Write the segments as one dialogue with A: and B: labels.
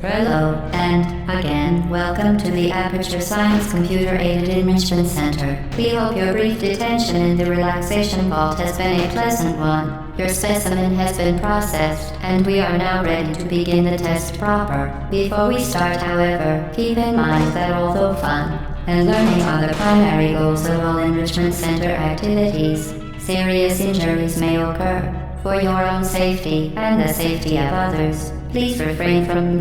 A: Hello, and again, welcome to the Aperture Science Computer-Aided Enrichment Center. We hope your brief detention in the relaxation vault has been a pleasant one. Your specimen has been processed, and we are now ready to begin the test proper. Before we start, however, keep in mind that although fun and learning are the primary goals of all Enrichment Center activities, serious injuries may occur. For your own safety and the safety of others, please refrain from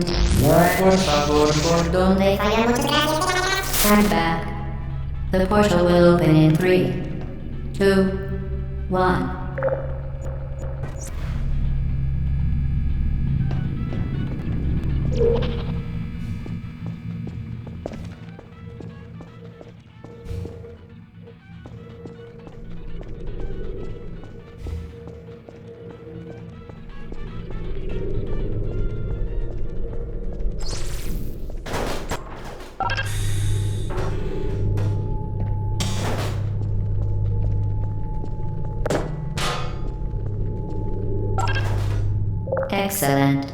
A: Stand back. The portal will open in 3, 2, 1. Excellent.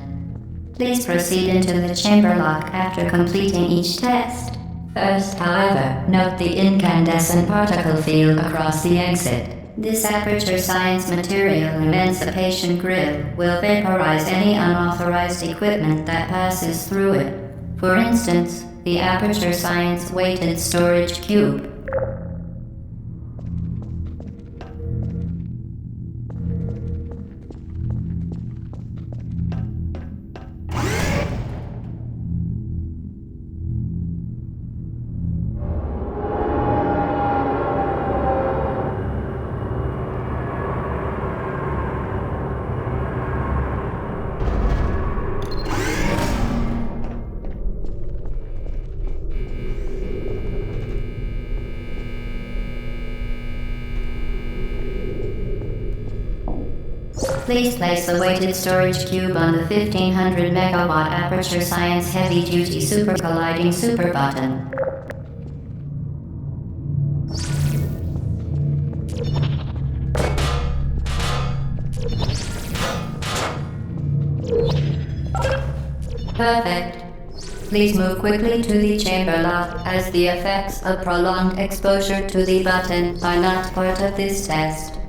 A: Please proceed into the chamber lock after completing each test. First, however, note the incandescent particle field across the exit. This Aperture Science Material Emancipation Grill will vaporize any unauthorized equipment that passes through it. For instance, the Aperture Science Weighted Storage Cube. Please place the weighted storage cube on the 1500 megawatt Aperture Science Heavy Duty Super Colliding Super button. Perfect. Please move quickly to the chamber lock, as the effects of prolonged exposure to the button are not part of this test.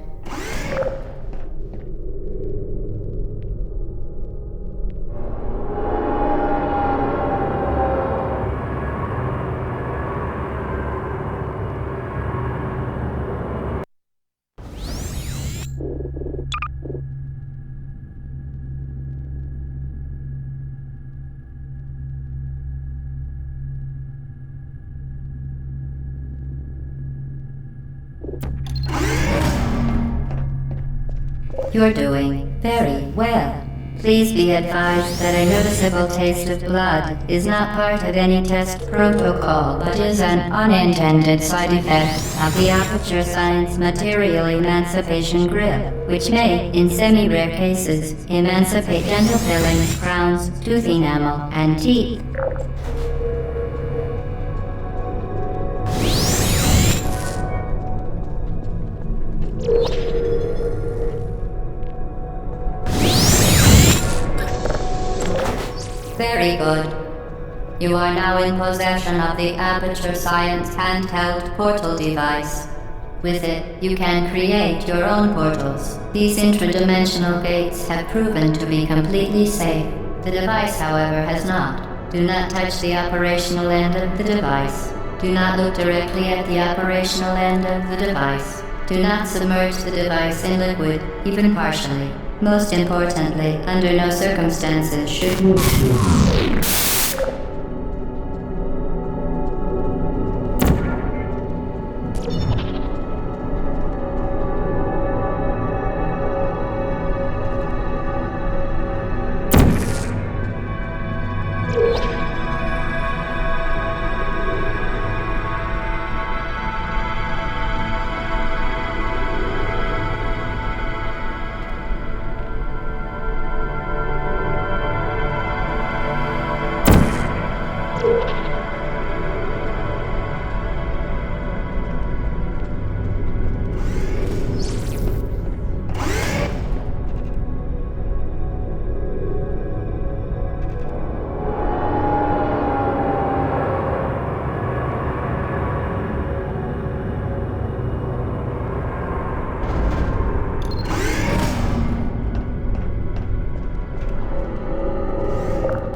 A: You're doing very well. Please be advised that a noticeable taste of blood is not part of any test protocol, but is an unintended side effect of the Aperture Science Material Emancipation Grill, which may, in semi-rare cases, emancipate dental fillings, crowns, tooth enamel, and teeth. Very good. You are now in possession of the Aperture Science handheld portal device. With it, you can create your own portals. These intradimensional gates have proven to be completely safe. The device, however, has not. Do not touch the operational end of the device. Do not look directly at the operational end of the device. Do not submerge the device in liquid, even partially. Most importantly, under no circumstances should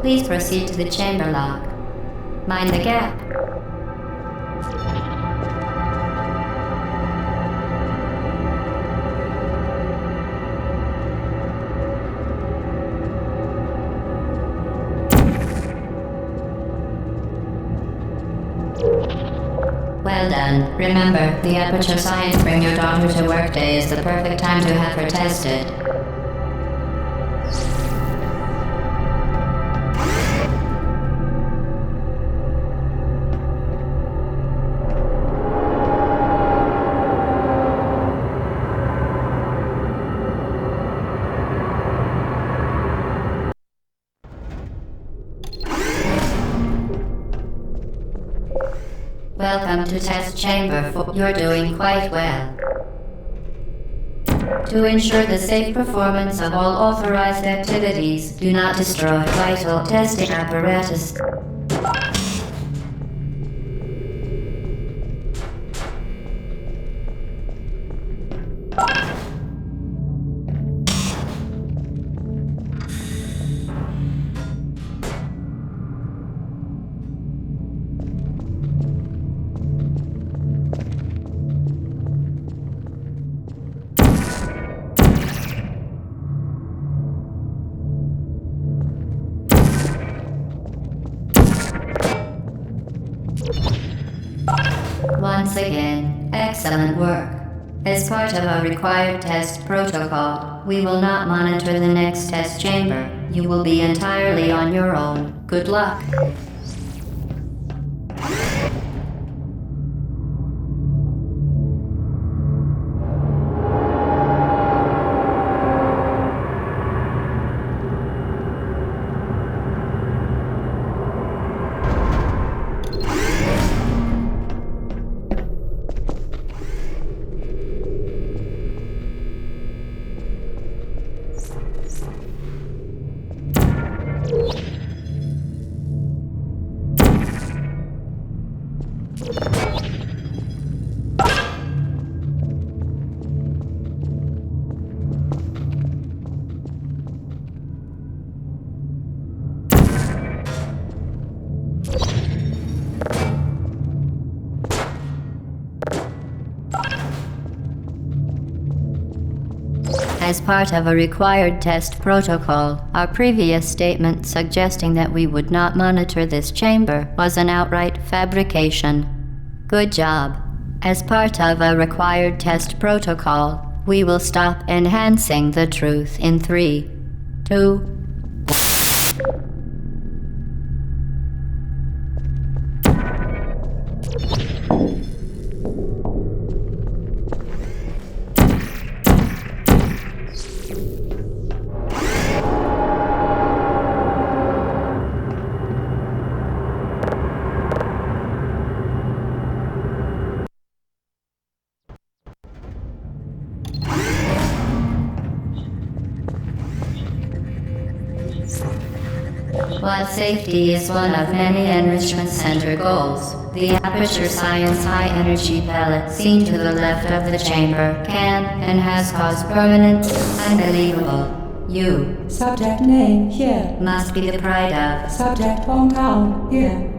A: Please proceed to the chamber lock. Mind the gap. Well done. Remember, the Aperture Science Bring Your Daughter to Work Day is the perfect time to have her tested. Welcome to Test Chamber. You're doing quite well. To ensure the safe performance of all authorized activities, do not destroy vital testing apparatus. Once again, excellent work. As part of a required test protocol, we will not monitor the next test chamber. You will be entirely on your own. Good luck. As part of a required test protocol, our previous statement suggesting that we would not monitor this chamber was an outright fabrication. Good job. As part of a required test protocol, we will stop enhancing the truth in 3, 2, While safety is one of many Enrichment Center goals, the Aperture Science High Energy pellet seen to the left of the chamber can and has caused permanent, unbelievable. You,
B: Subject name here.
A: must be the pride of.
B: Subject hometown here.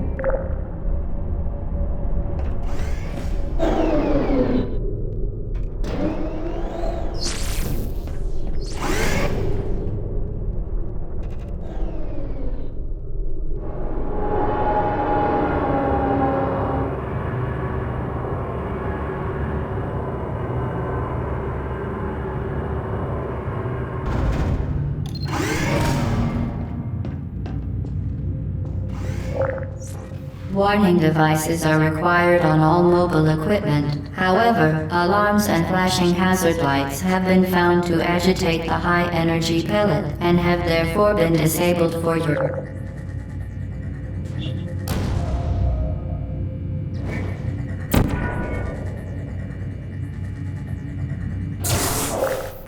A: Warning devices are required on all mobile equipment. However, alarms and flashing hazard lights have been found to agitate the high-energy pellet and have therefore been disabled for your...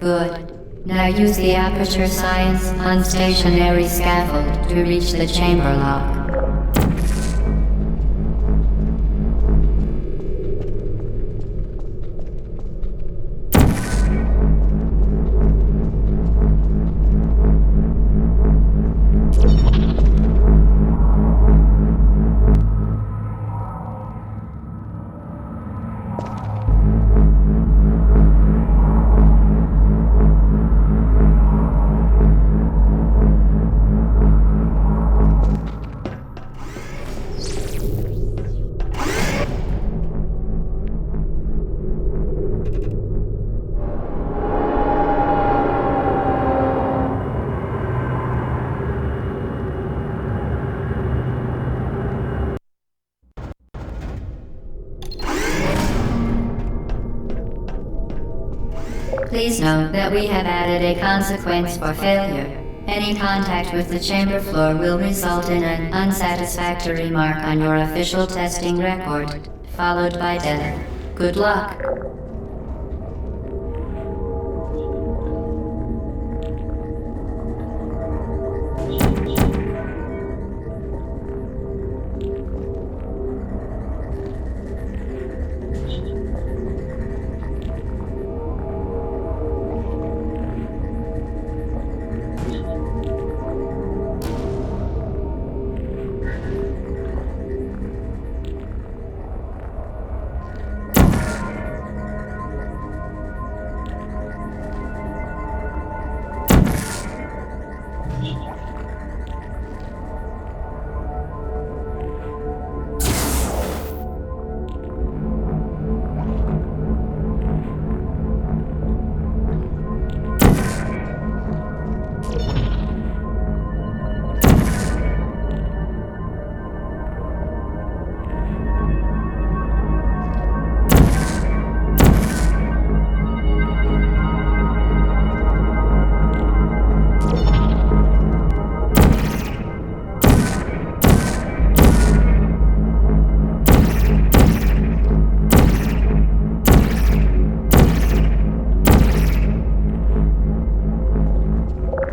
A: Good. Now use the Aperture Science unstationary scaffold to reach the chamber lock. Please note that we have added a consequence for failure. Any contact with the chamber floor will result in an unsatisfactory mark on your official testing record, followed by death. Good luck.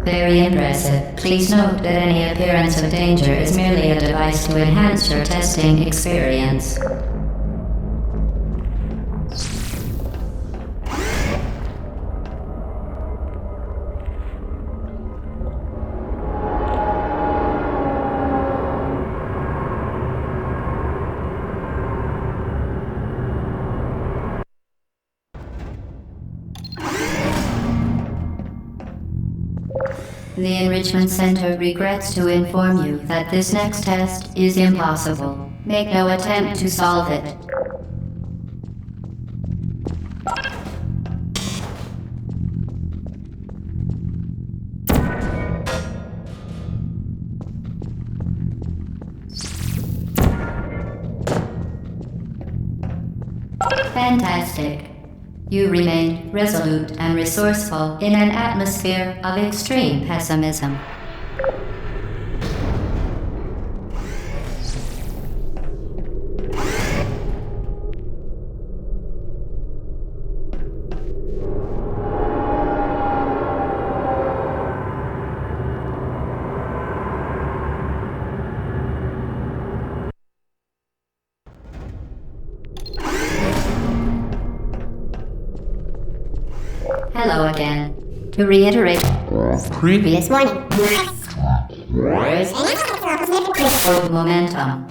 A: Very impressive. Please note that any appearance of danger is merely a device to enhance your testing experience. The Enrichment Center regrets to inform you that this next test is impossible. Make no attempt to solve it. Fantastic. You remain resolute and resourceful in an atmosphere of extreme pessimism. Hello again. To reiterate previous warning. For momentum.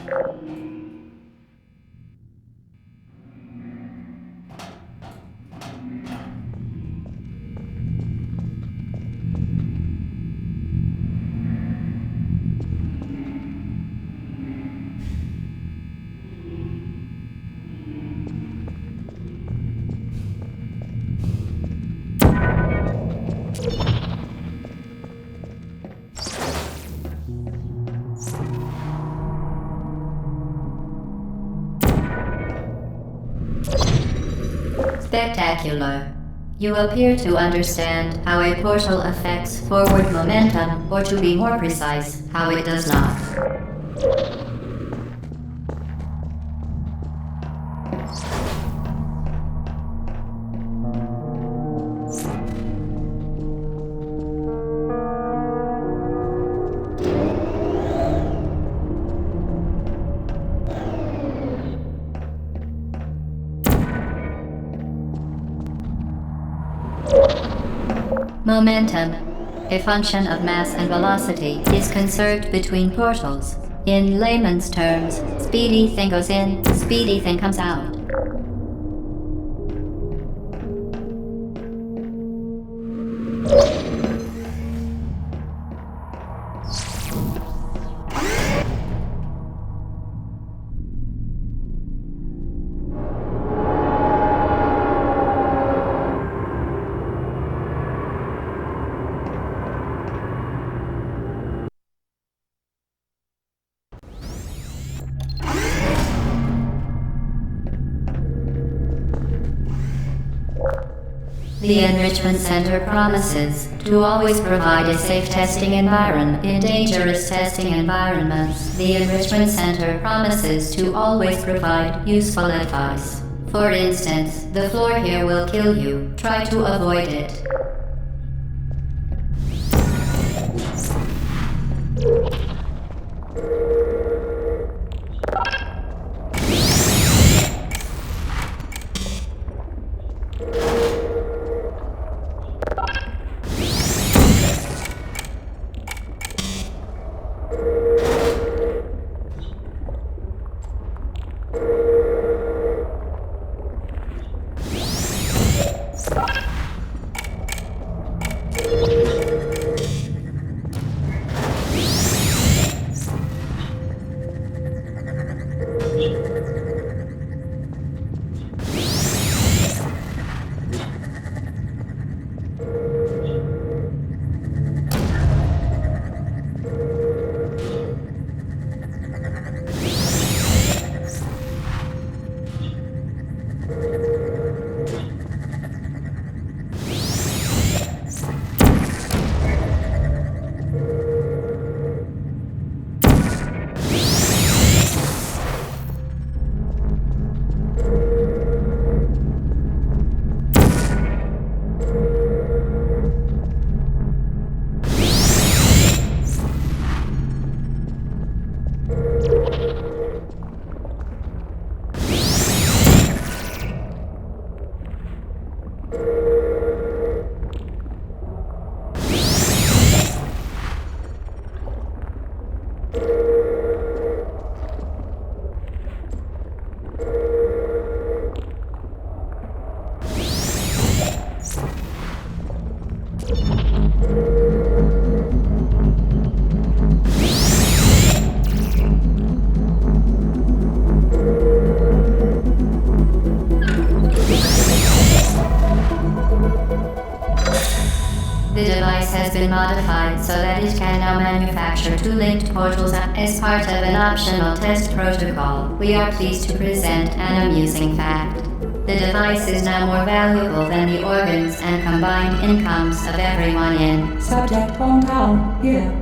A: Spectacular. You appear to understand how a portal affects forward momentum, or to be more precise, how it does not. Momentum, a function of mass and velocity, is conserved between portals. In layman's terms, speedy thing goes in, speedy thing comes out. The Enrichment Center promises to always provide a safe testing environment in dangerous testing environments. The Enrichment Center promises to always provide useful advice. For instance, the floor here will kill you. Try to avoid it. The device has been modified so that it can now manufacture two linked portals as part of an optional test protocol. We are pleased to present an amusing fact. The device is now more valuable than the organs and combined incomes of everyone in
B: Subject hometown, here.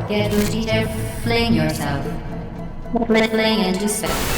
A: Get boosty there, fling yourself. Fling into space.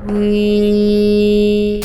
A: We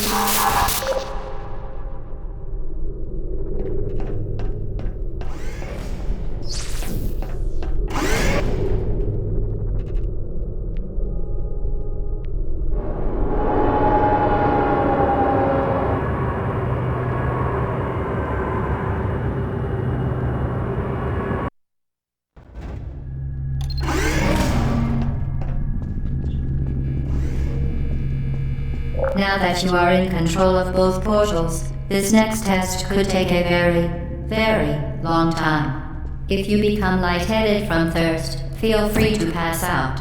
A: Now that you are in control of both portals, this next test could take a very, very long time. If you become lightheaded from thirst, feel free to pass out.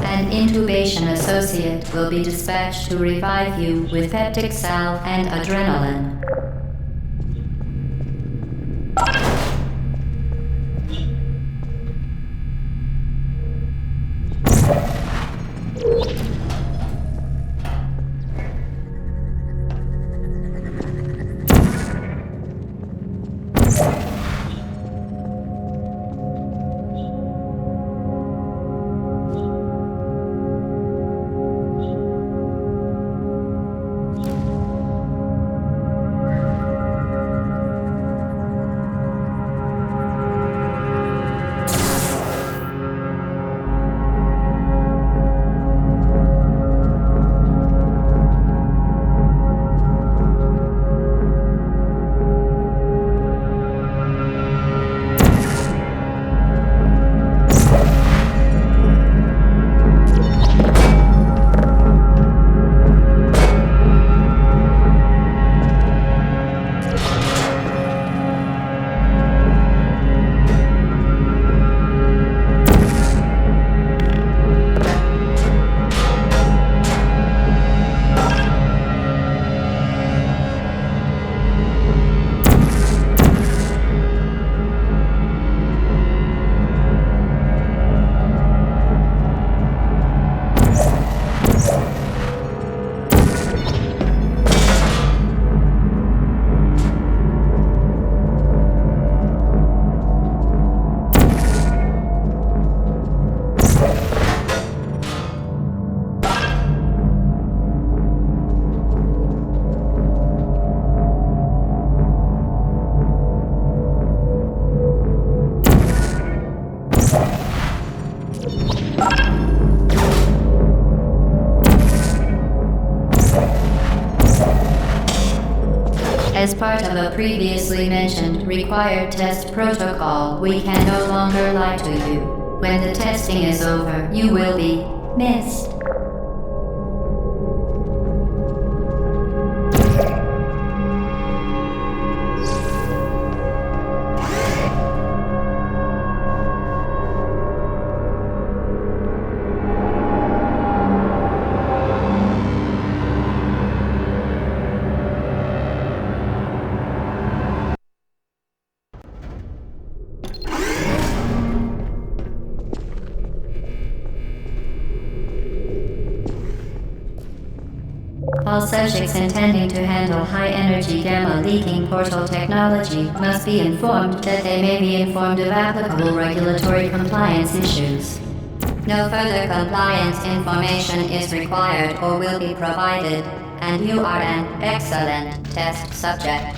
A: An intubation associate will be dispatched to revive you with peptic salve and adrenaline. As part of a previously mentioned required test protocol, we can no longer lie to you. When the testing is over, you will be missed. All subjects intending to handle high-energy gamma-leaking portal technology must be informed that they may be informed of applicable regulatory compliance issues. No further compliance information is required or will be provided, and you are an excellent test subject.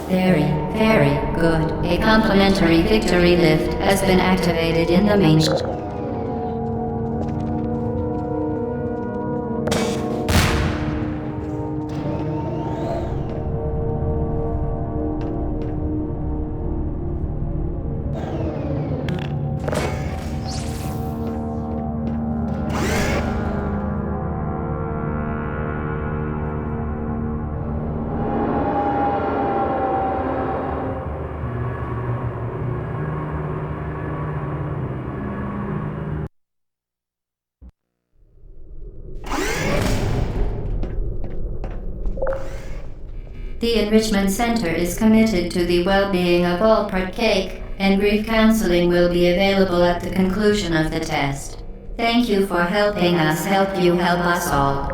A: Very, very good. A complimentary victory lift has been activated in the main. The Enrichment Center is committed to the well-being of all partake, and brief counseling will be available at the conclusion of the test. Thank you for helping us help you help us all.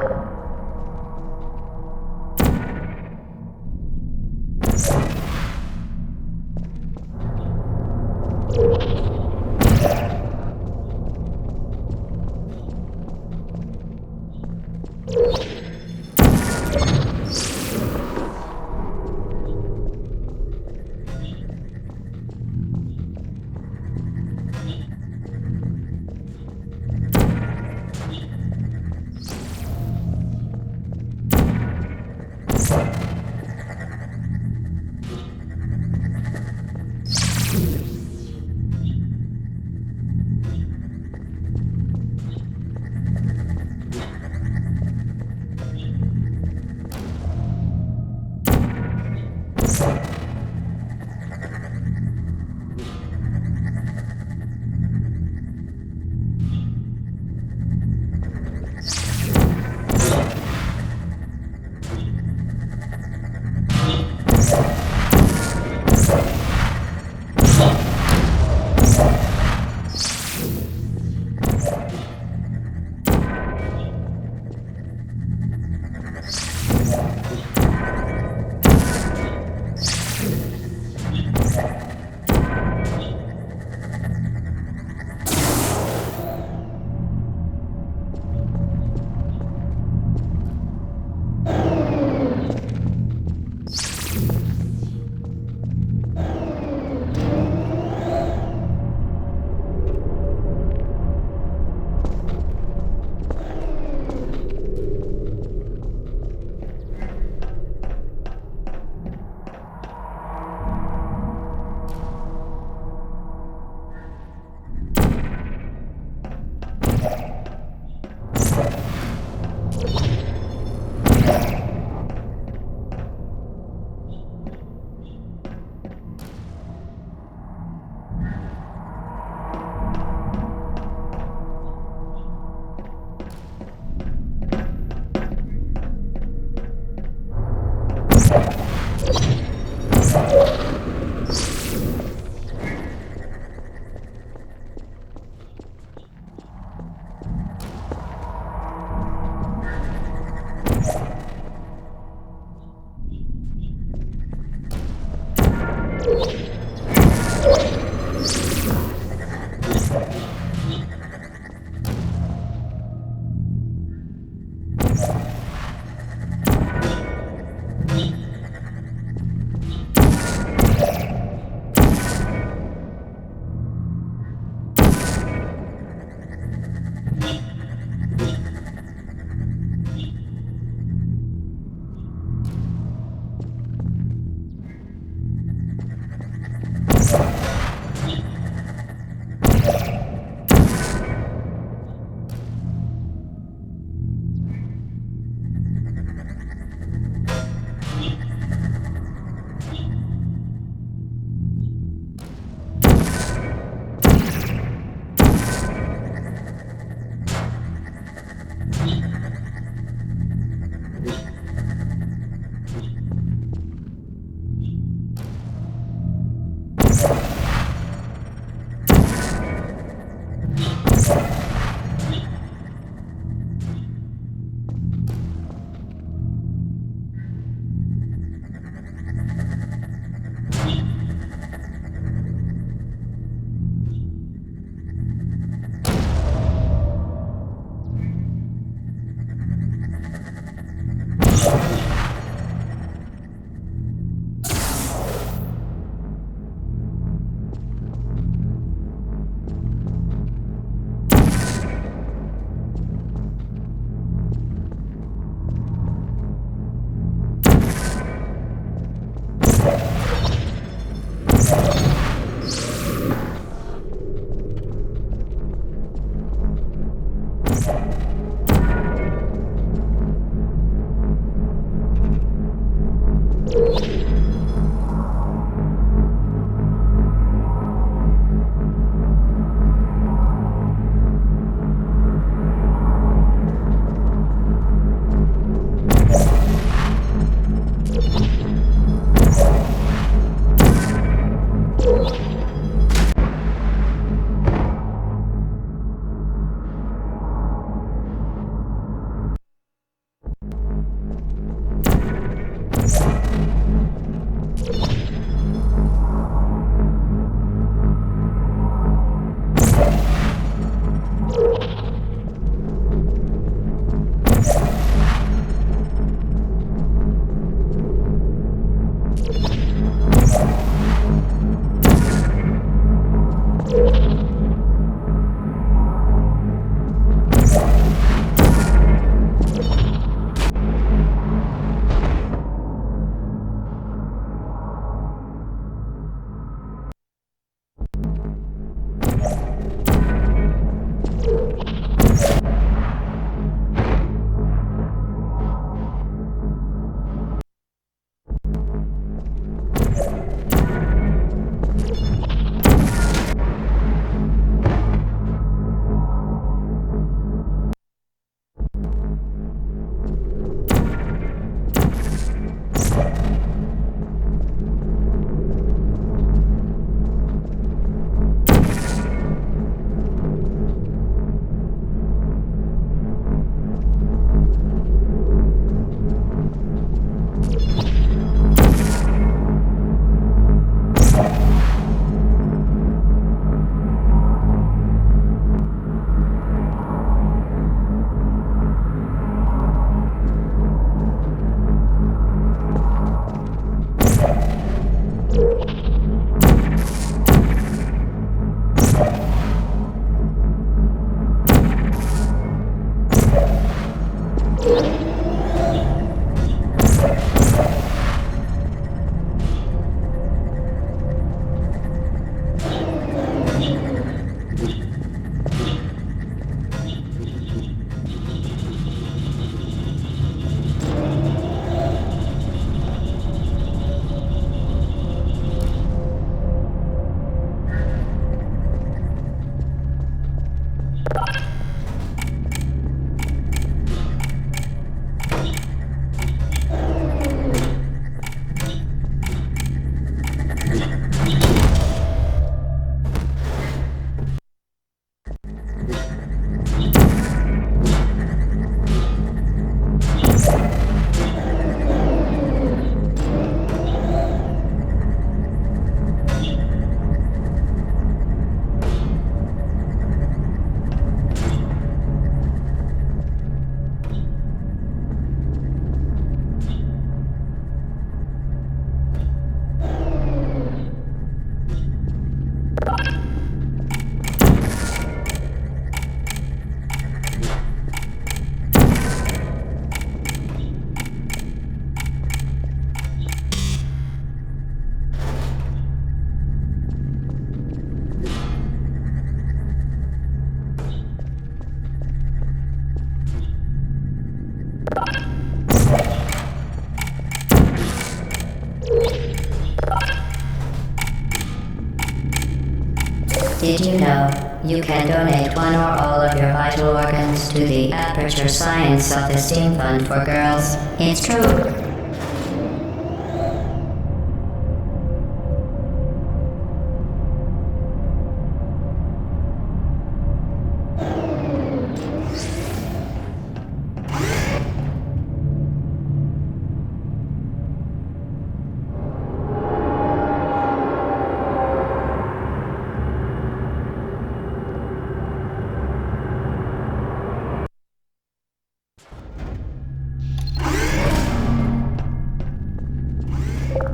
A: Did you know you can donate one or all of your vital organs to the Aperture Science Self-Esteem Fund for Girls? It's true.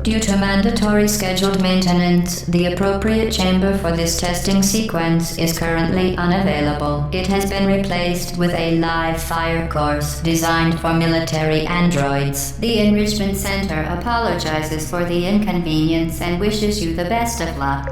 A: Due to mandatory scheduled maintenance, the appropriate chamber for this testing sequence is currently unavailable. It has been replaced with a live fire course designed for military androids. The Enrichment Center apologizes for the inconvenience and wishes you the best of luck.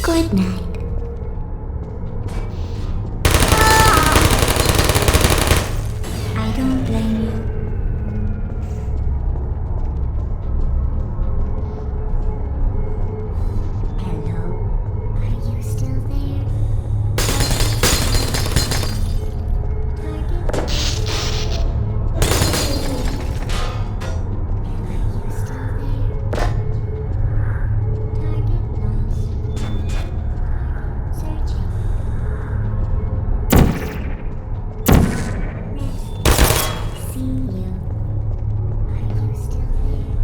C: Good night. I don't blame you. Hello? Are you still there? Target. Are you still there? Target lost. Searching. Rest. See you. Are you still there?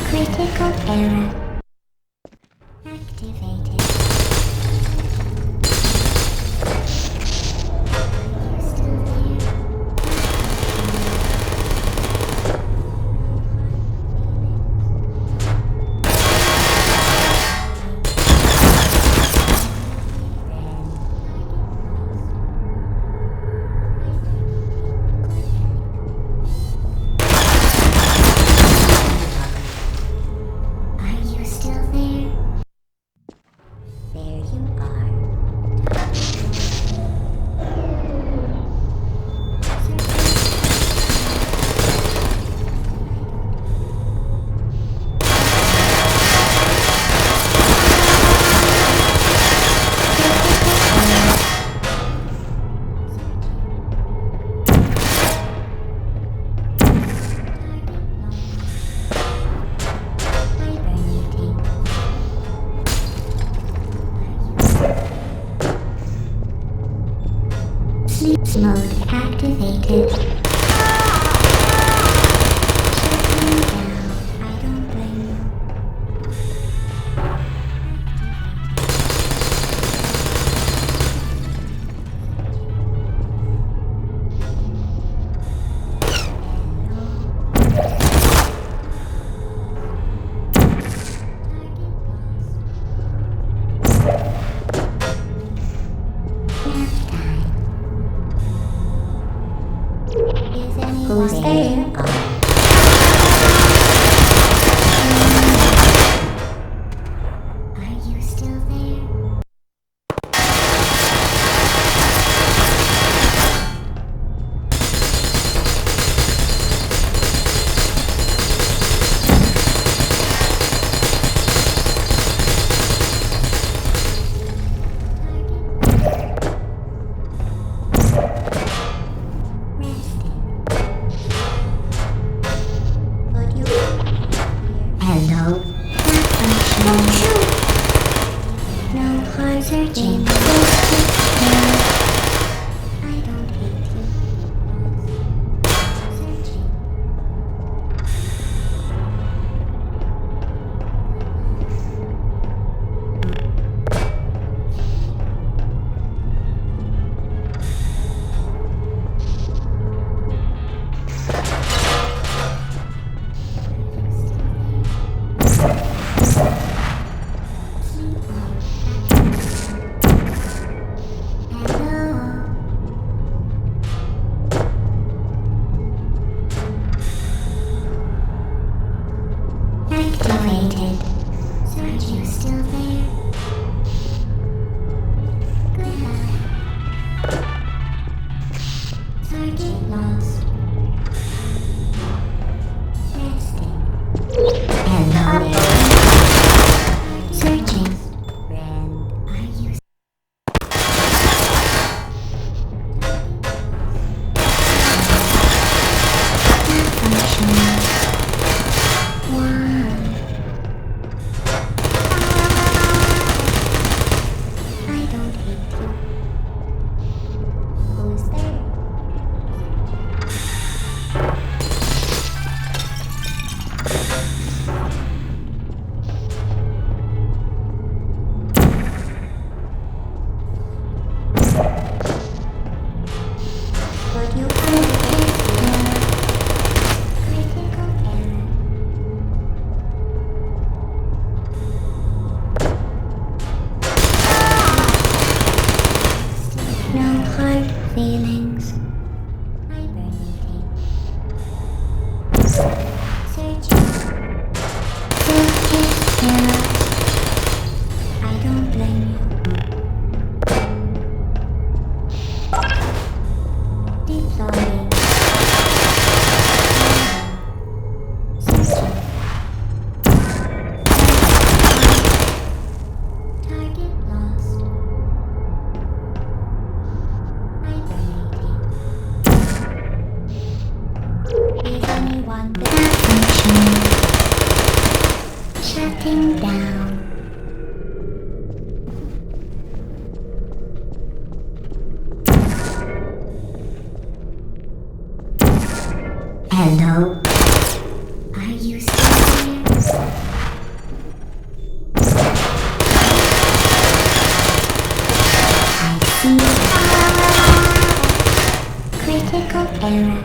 C: Critical error activated. Are you still there? Are you still there? There you are. Sleep mode activated. Shutting down. I don't blame you. Target lost. Searching. I don't hate you. Searching. Activated. So are you still there? Goodbye. Target lost. Resting. Hello there. Searching. Friend, are you malfunctioning? One. I don't hate you. Who's there? Would you find it critical error? No hard feelings. Hibernate. Searching. Critical error. I don't blame you. Deploying. Searching. Target lost. Hibernating. There's only one malfunction. Shutting down. Hello? Are you still there? I see. Critical error.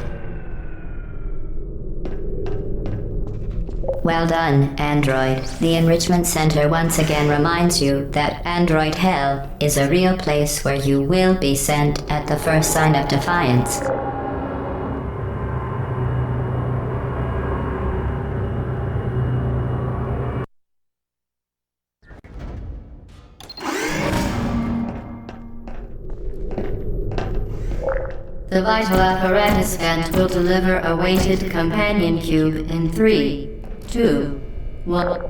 A: Well done, Android. The Enrichment Center once again reminds you that Android Hell is a real place where you will be sent at the first sign of defiance. The vital apparatus cant will deliver a weighted companion cube in 3, 2, 1.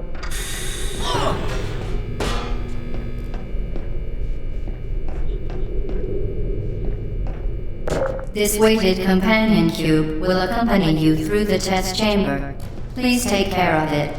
A: This weighted companion cube will accompany you through the test chamber. Please take care of it.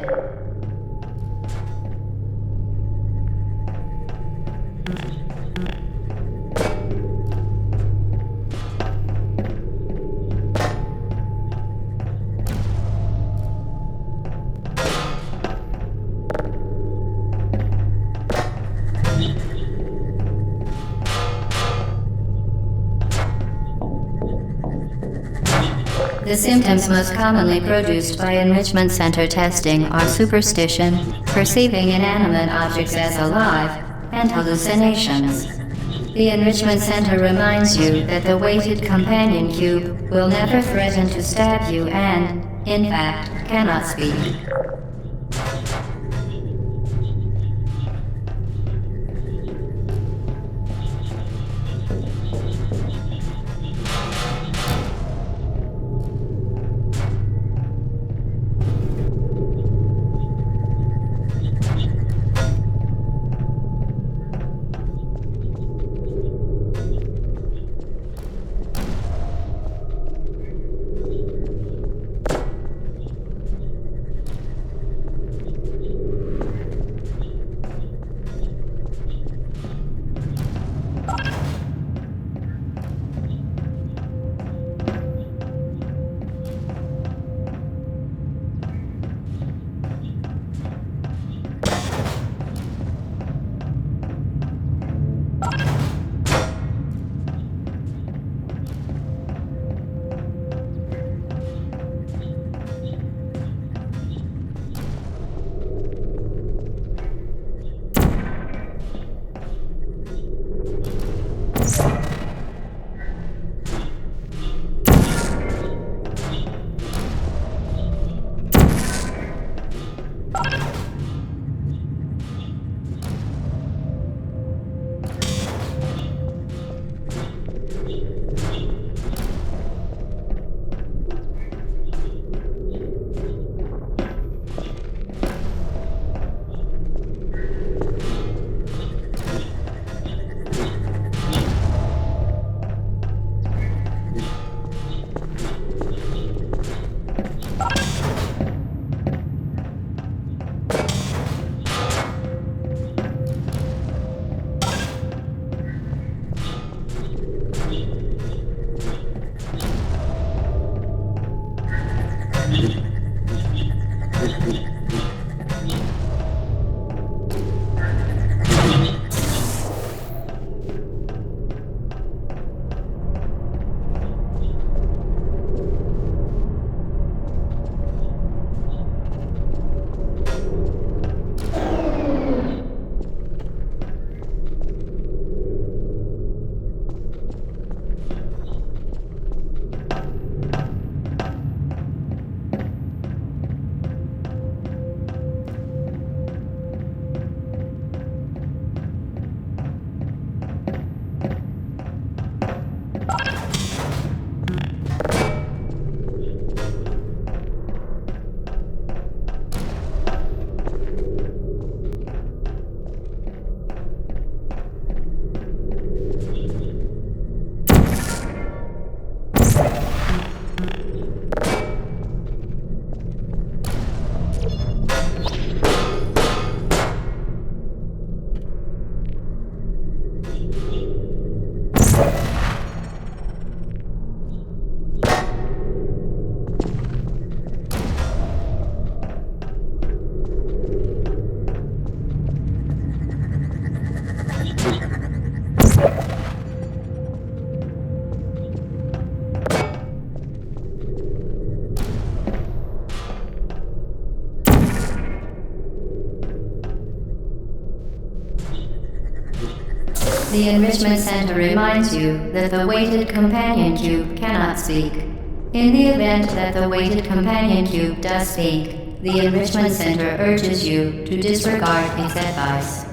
A: The symptoms most commonly produced by enrichment center testing are superstition, perceiving inanimate objects as alive, and hallucinations. The enrichment center reminds you that the weighted companion cube will never threaten to stab you and, in fact, cannot speak. The Enrichment Center reminds you that the weighted companion cube cannot speak. In the event that the weighted companion cube does speak, the Enrichment Center urges you to disregard its advice.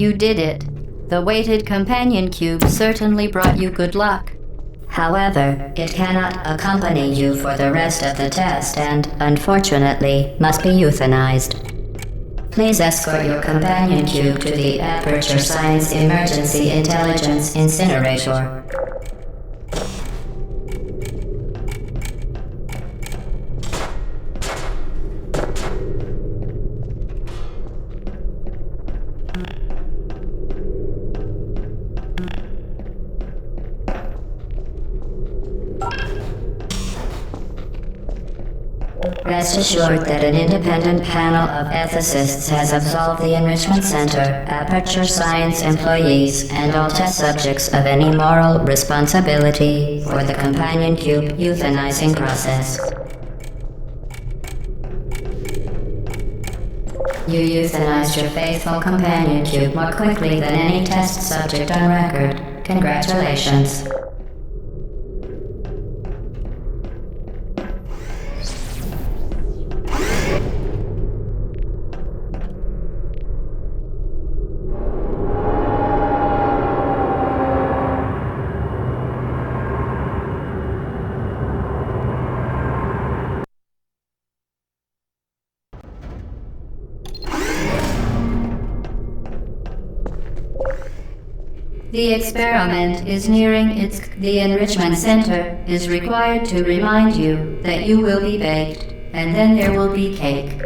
A: You did it. The weighted companion cube certainly brought you good luck. However, it cannot accompany you for the rest of the test and, unfortunately, must be euthanized. Please escort your companion cube to the Aperture Science Emergency Intelligence Incinerator. Rest assured that an independent panel of ethicists has absolved the Enrichment Center, Aperture Science employees, and all test subjects of any moral responsibility for the companion cube euthanizing process. You euthanized your faithful companion cube more quickly than any test subject on record. Congratulations. The experiment is nearing the enrichment center is required to remind you that you will be baked, and then there will be cake.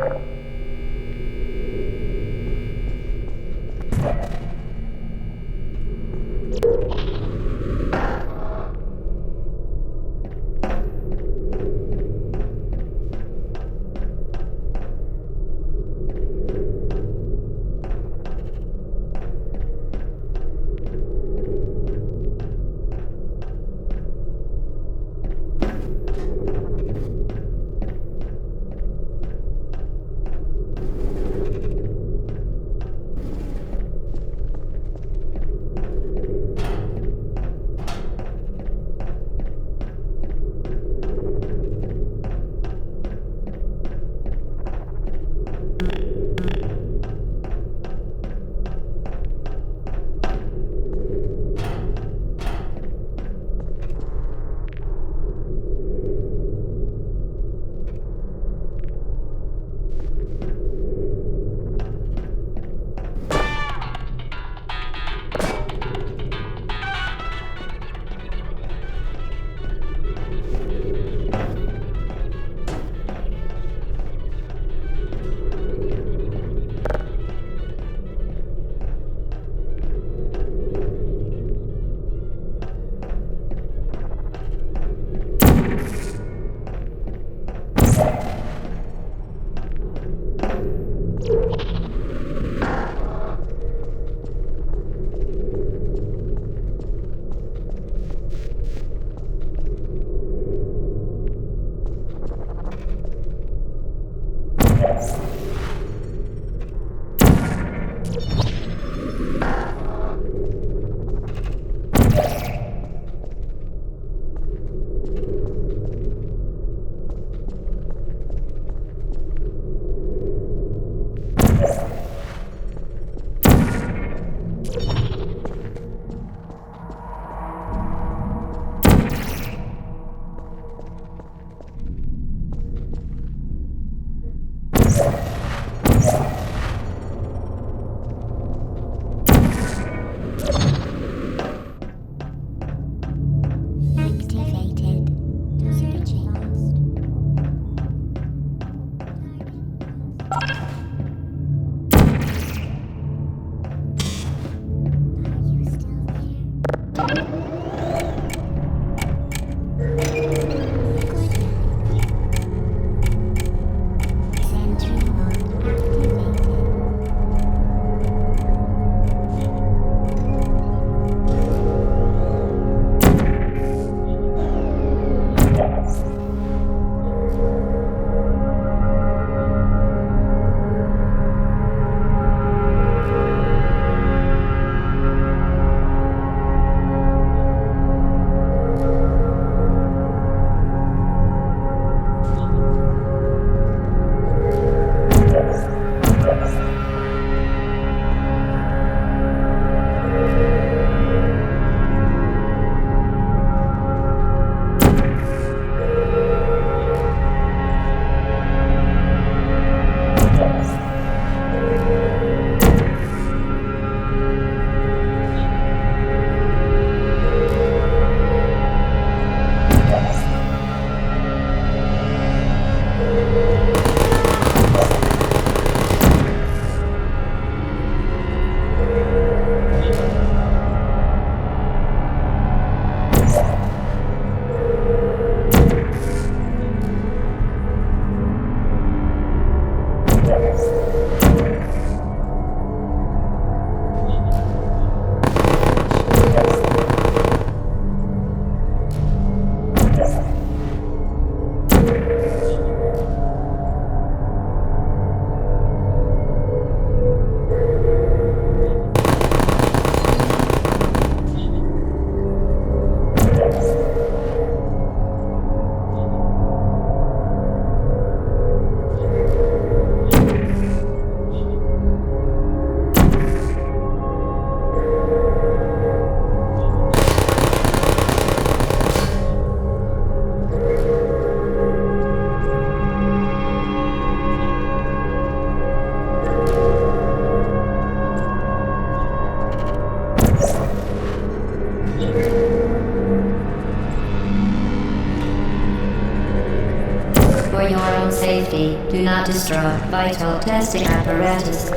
A: For your own safety, do not destroy vital testing apparatus.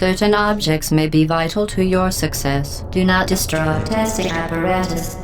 A: Certain objects may be vital to your success. Do not destroy testing apparatus.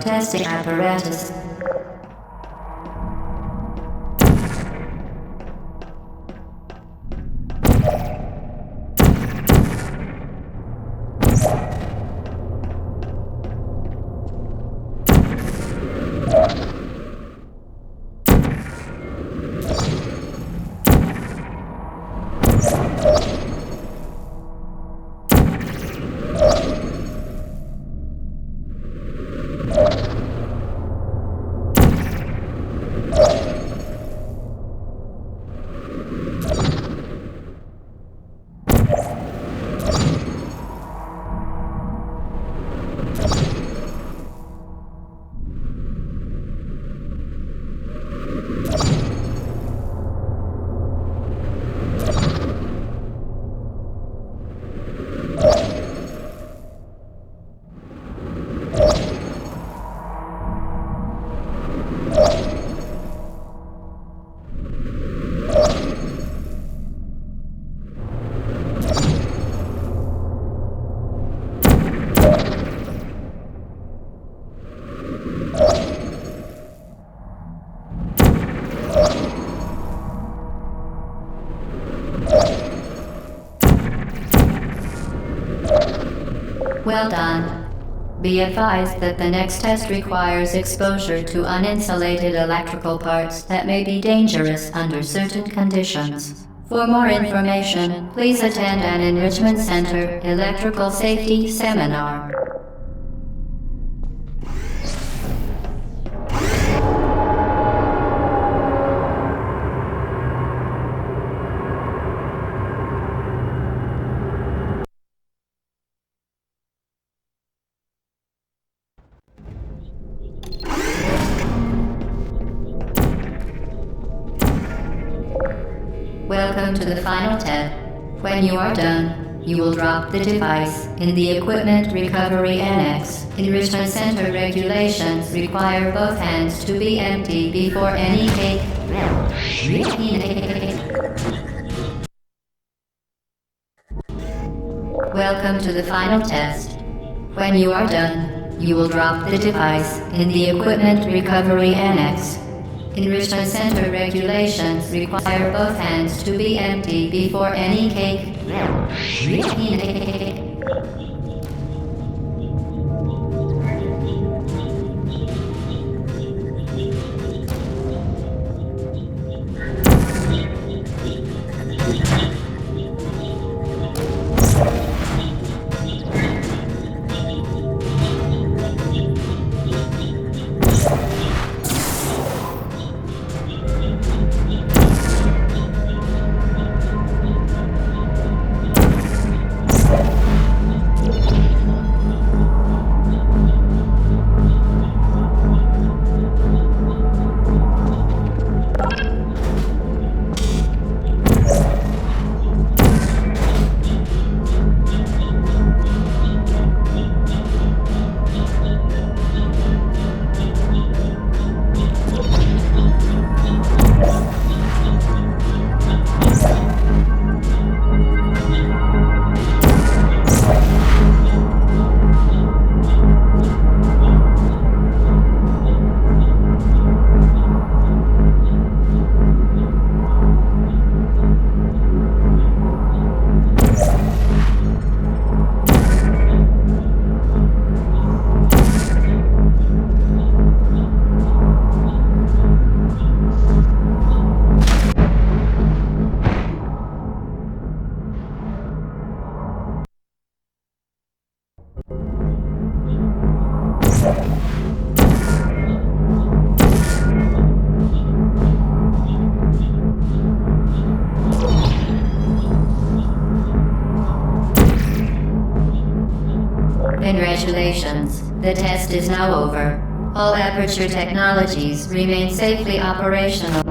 A: Testing apparatus. Well done. Be advised that the next test requires exposure to uninsulated electrical parts that may be dangerous under certain conditions. For more information, please attend an Enrichment Center Electrical Safety Seminar. Welcome to the final test. When you are done, you will drop the device in the Equipment Recovery Annex. Enrichment Center regulations require both hands to be empty before any cake. Welcome to the final test. When you are done, you will drop the device in the Equipment Recovery Annex. Enrichment Center regulations require both hands to be empty before any cake. Congratulations, the test is now over. All Aperture technologies remain safely operational.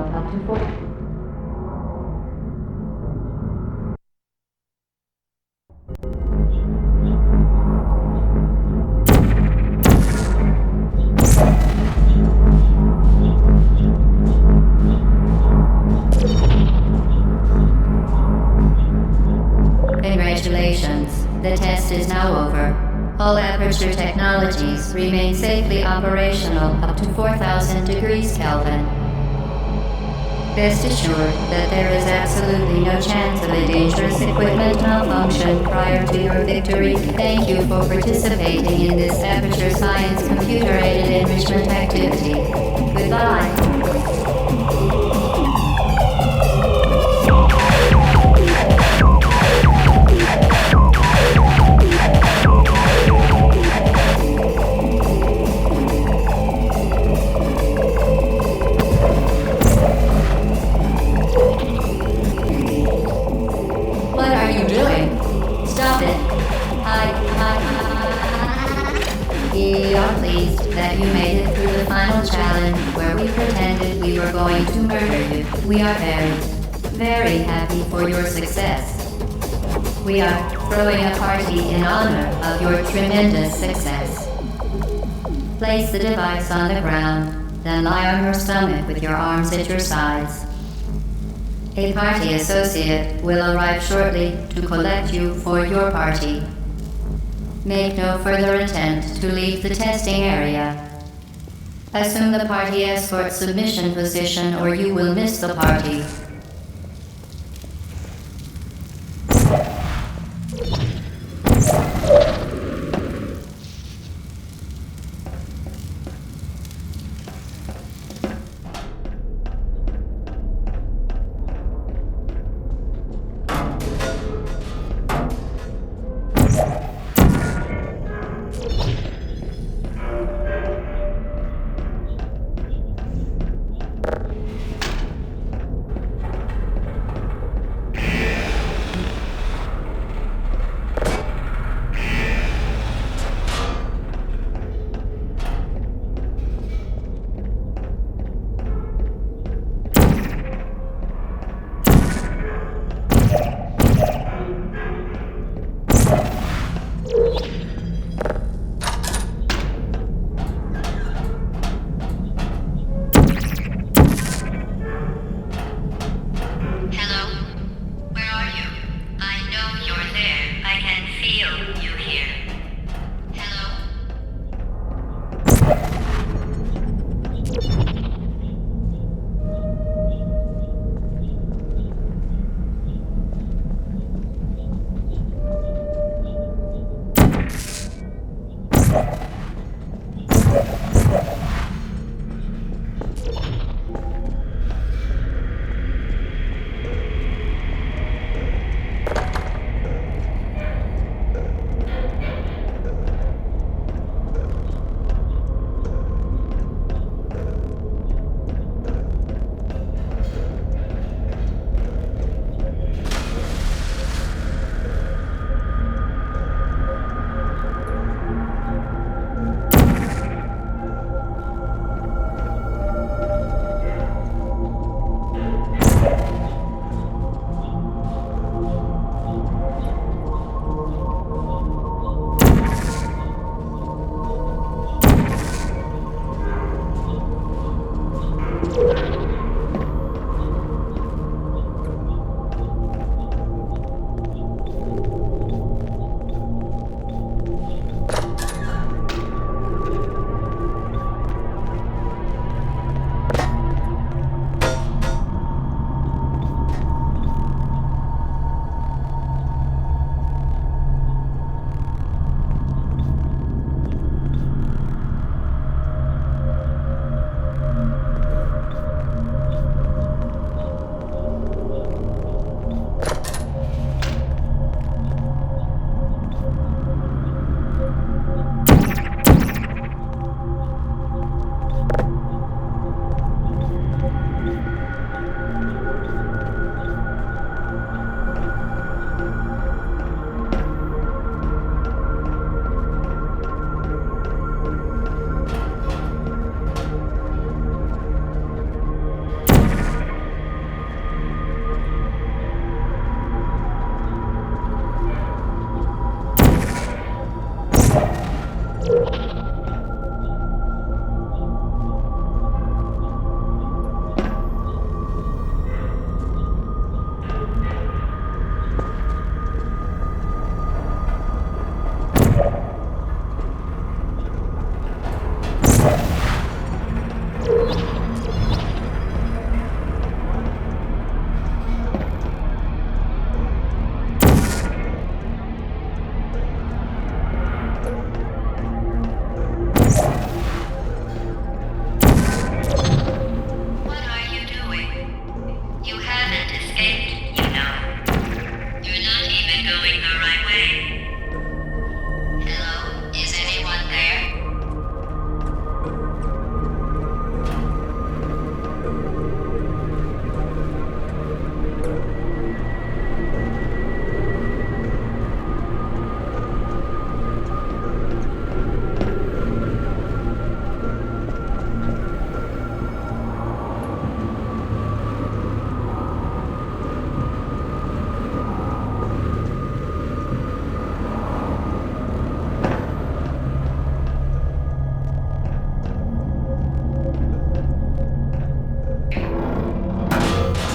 A: Congratulations, the test is now over. All Aperture technologies remain safely operational up to 4,000 degrees Kelvin. Rest assured that there is absolutely no chance of a dangerous equipment malfunction prior to your victory. Thank you for participating in this Aperture Science computer-aided enrichment activity. Goodbye. We are pleased that you made it through the final challenge where we pretended we were going to murder you. We are very happy for your success. We are throwing a party in honor of your tremendous success. Place the device on the ground, then lie on your stomach with your arms at your sides. A party associate will arrive shortly to collect you for your party. Make no further attempt to leave the testing area. Assume the party escort submission position or you will miss the party.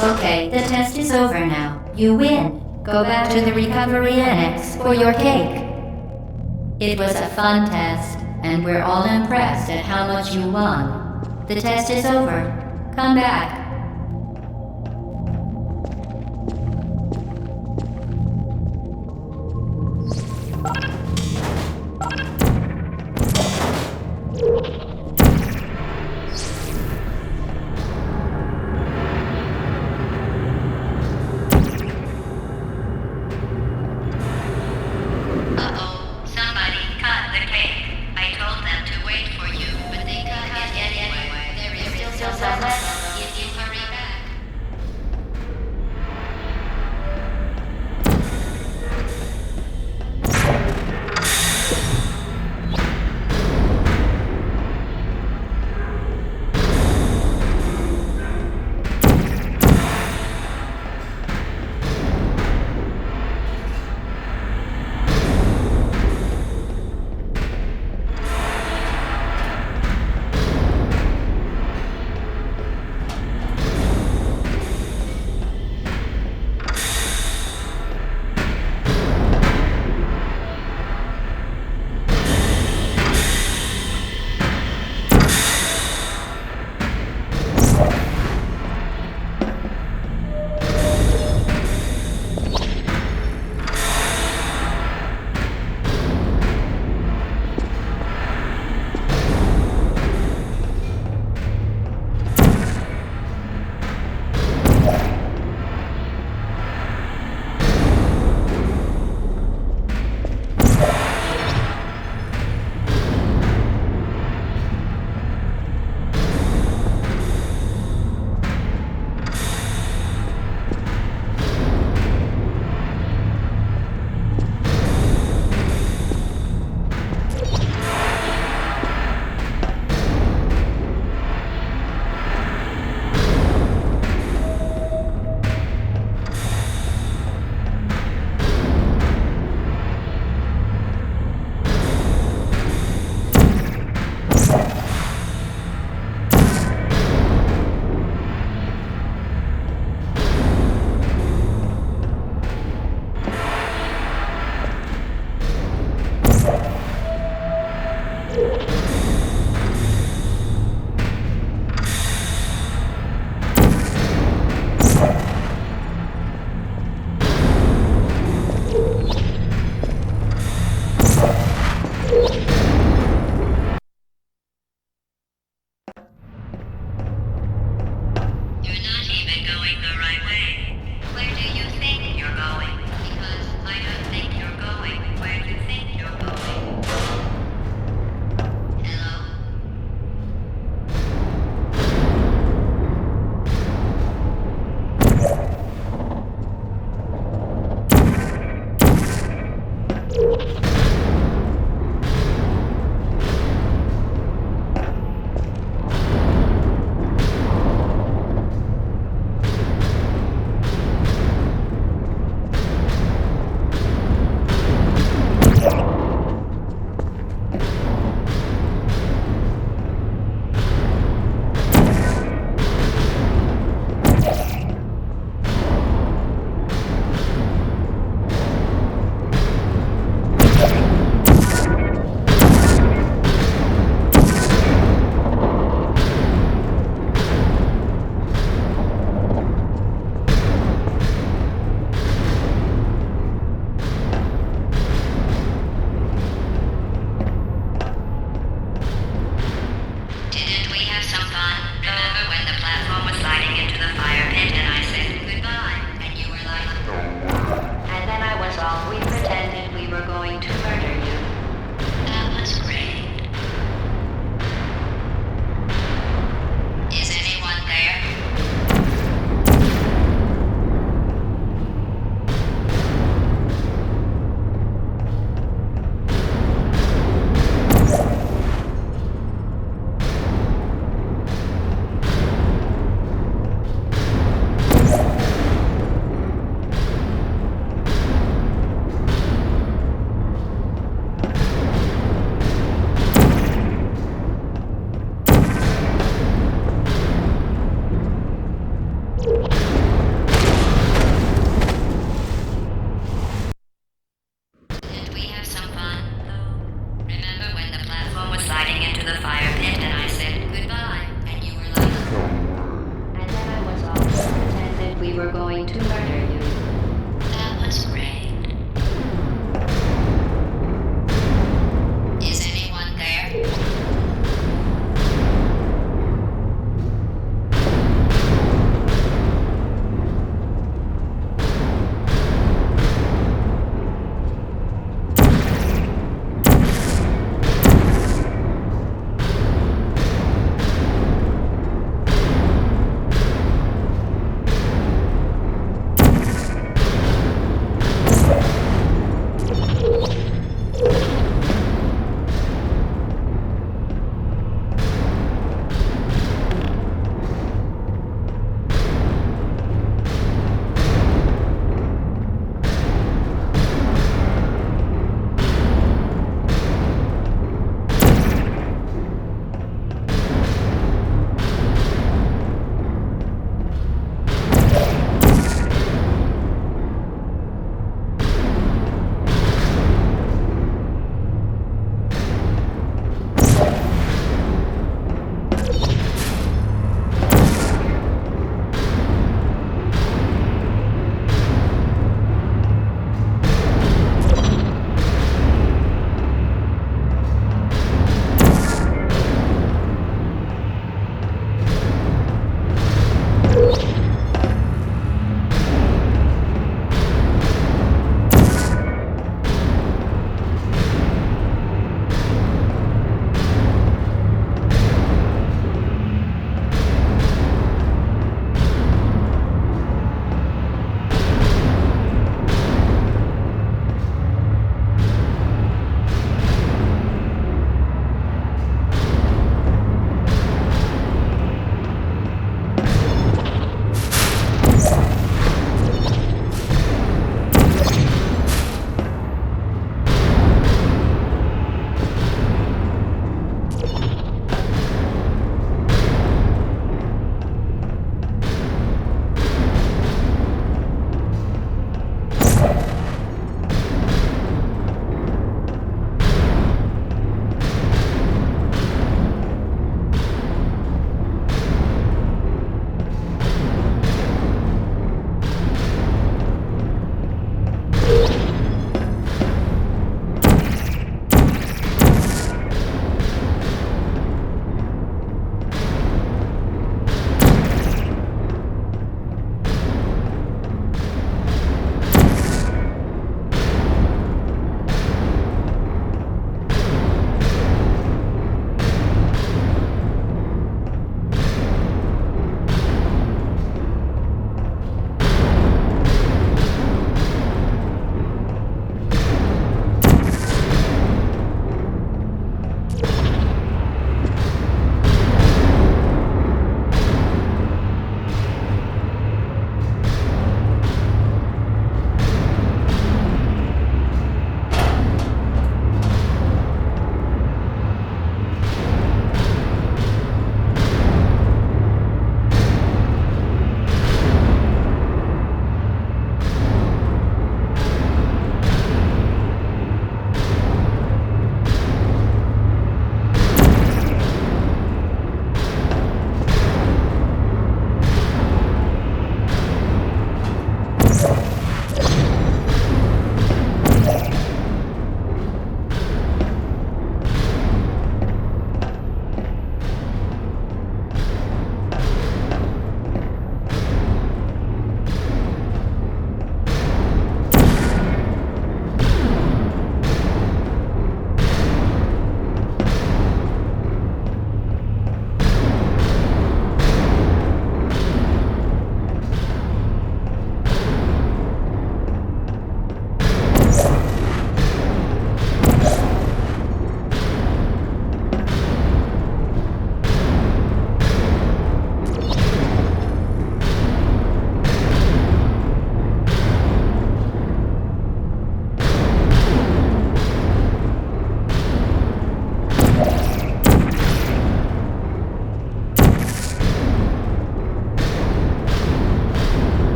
A: Okay, the test is over now. You win. Go back to the recovery annex for your cake. It was a fun test, and we're all impressed at how much you won. The test is over. Come back.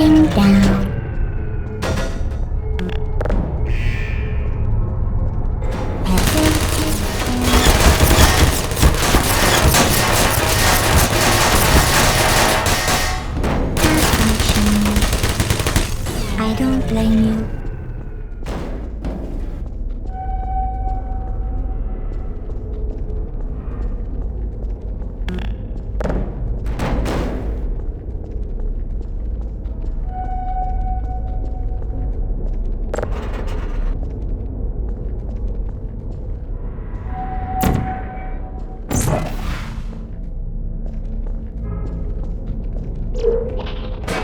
C: Counting down. I don't blame you.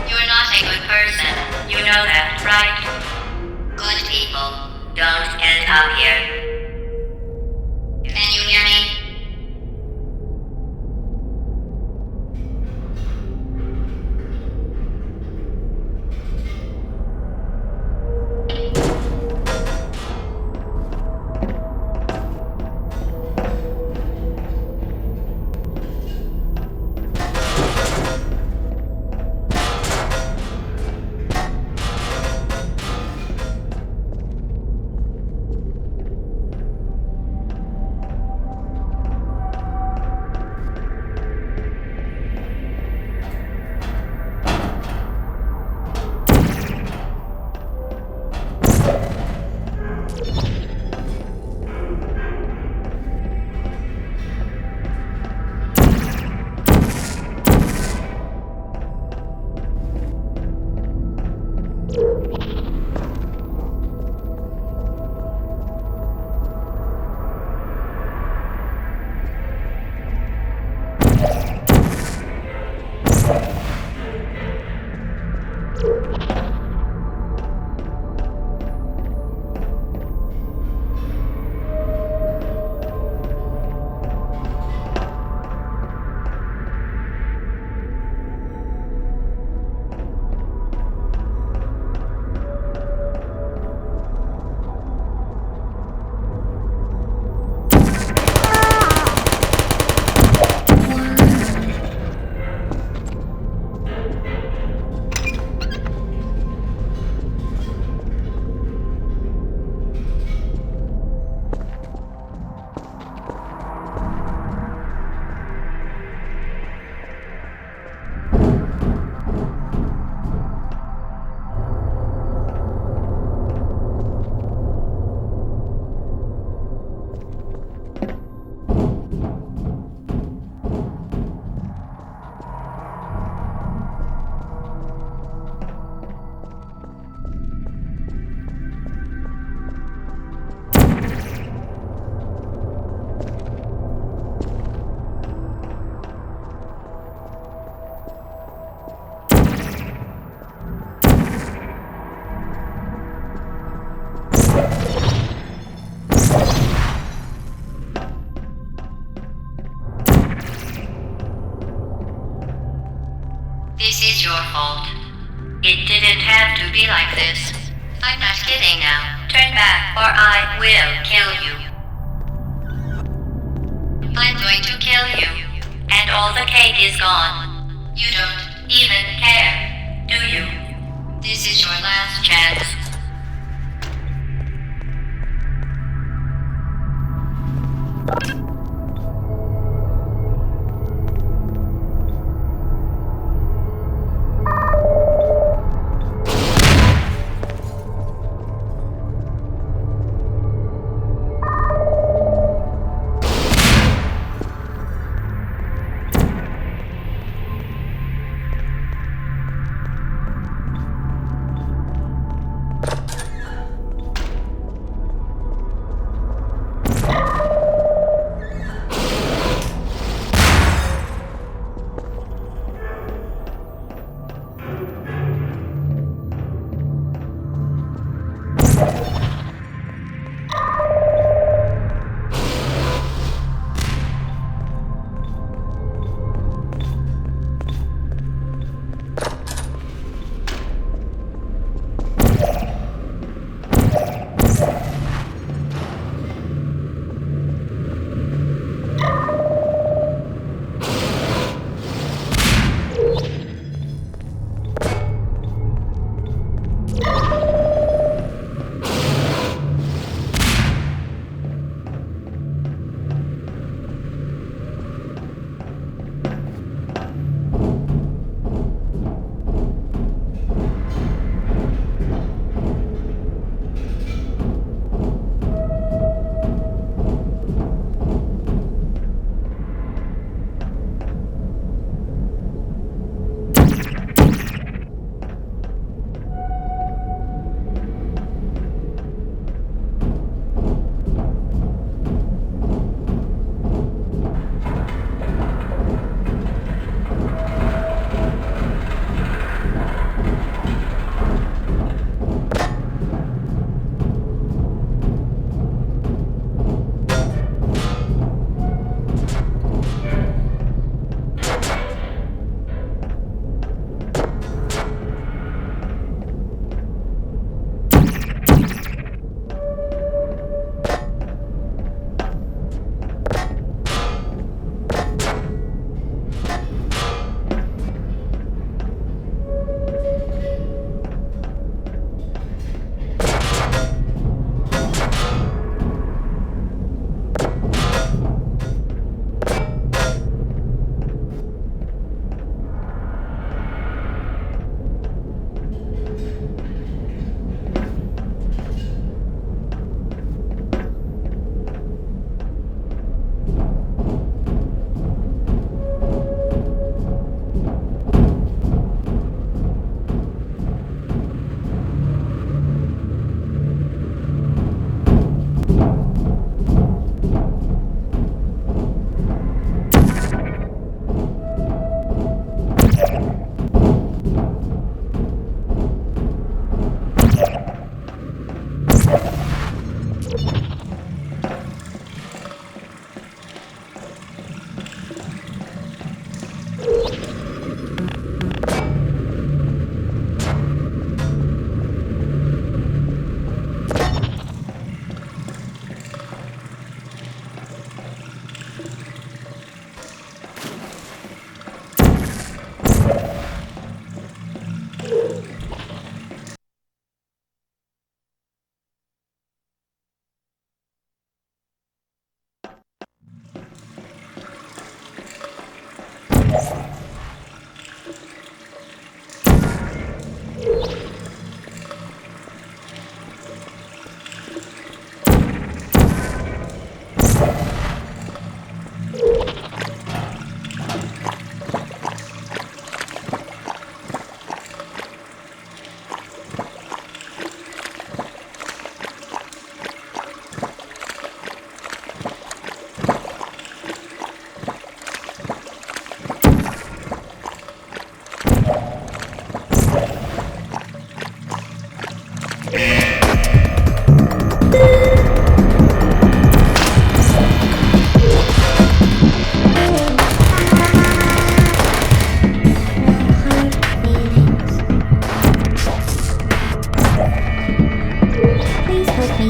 A: You're not a good person. You know that, right? Good people don't end up here. Can you hear me? This is your fault. It didn't have to be like this. I'm not kidding now. Turn back or I will kill you. I'm going to kill you. And all the cake is gone. You don't even care, do you? This is your last chance.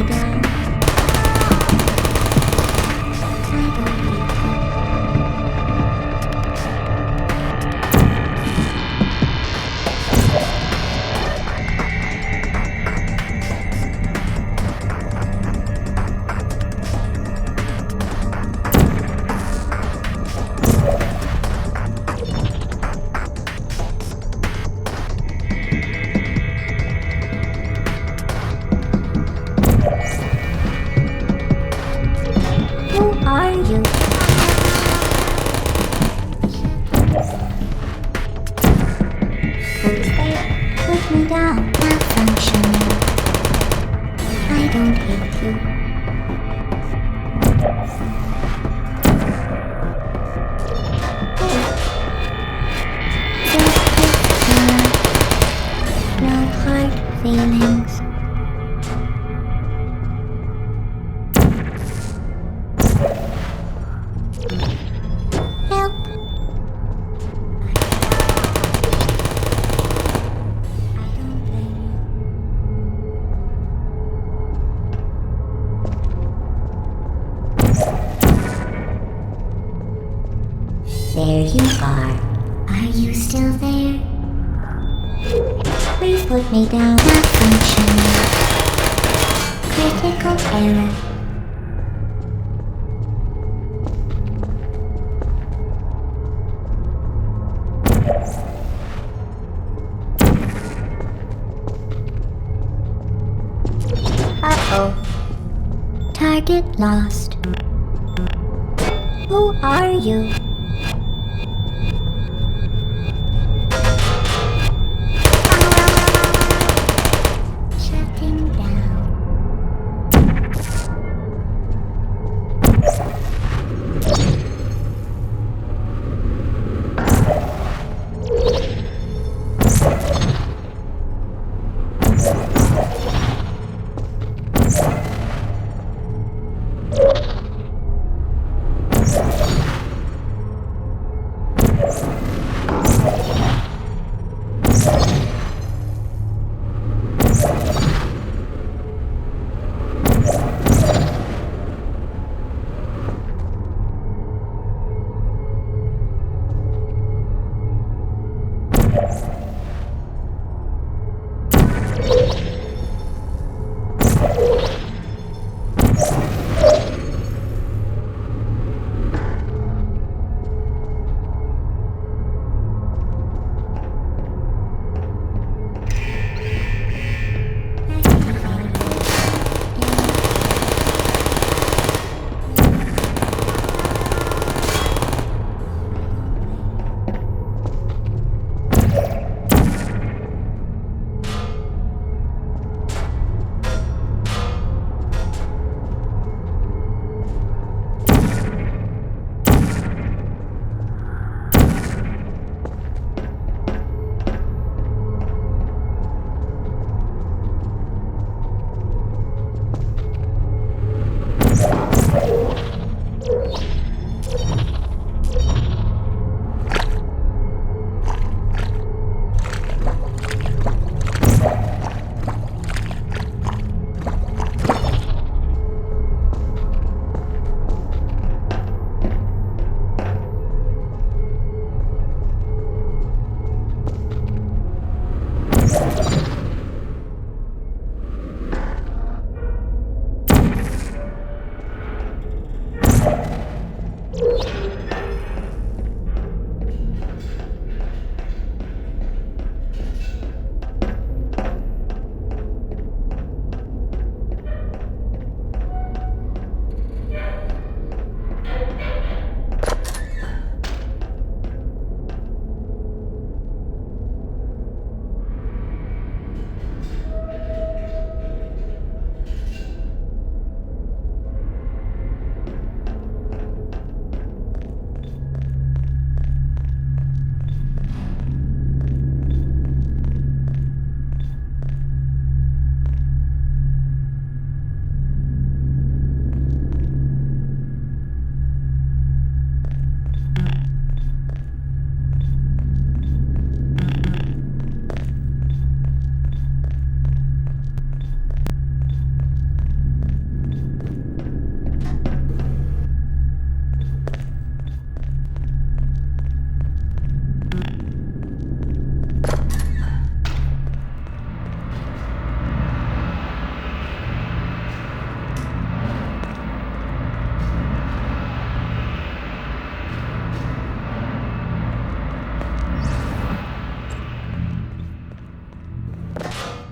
C: down. I don't hate you. Who are you? Who's there? Put me down. Malfunctioning. I don't hate you. No hard feelings. Help. I don't blame you. There you are. Are you still there? Please put me down. Not functioning. Critical error. Uh-oh. Target lost. Who are you? Shutting down.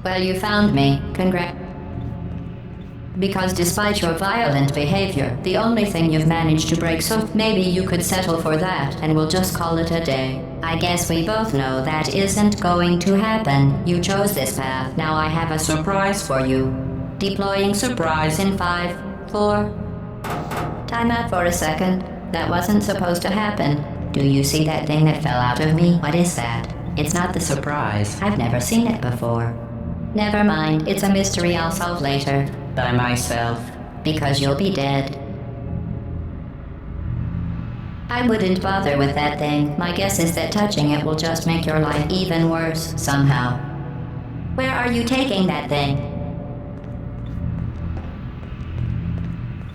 A: Well, you found me. Because despite your violent behavior, the only thing you've managed to break, so maybe you could settle for that and we'll just call it a day. I guess we both know that isn't going to happen. You chose this path. Now I have a surprise for you. Deploying surprise in 5, 4... Time out for a second. That wasn't supposed to happen. Do you see that thing that fell out of me? What is that? It's not the surprise. I've never seen it before. Never mind. It's a mystery I'll solve later. By myself. Because you'll be dead. I wouldn't bother with that thing. My guess is that touching it will just make your life even worse, somehow. Where are you taking that thing?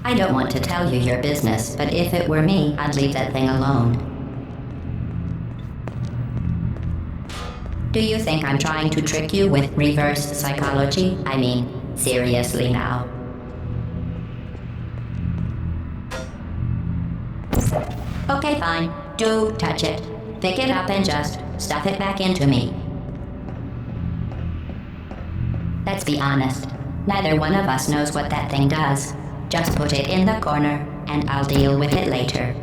A: I don't want to tell you your business, but if it were me, I'd leave that thing alone. Do you think I'm trying to trick you with reverse psychology? I mean, seriously now. Okay, fine. Do touch it. Pick it up and just stuff it back into me. Let's be honest. Neither one of us knows what that thing does. Just put it in the corner, and I'll deal with it later.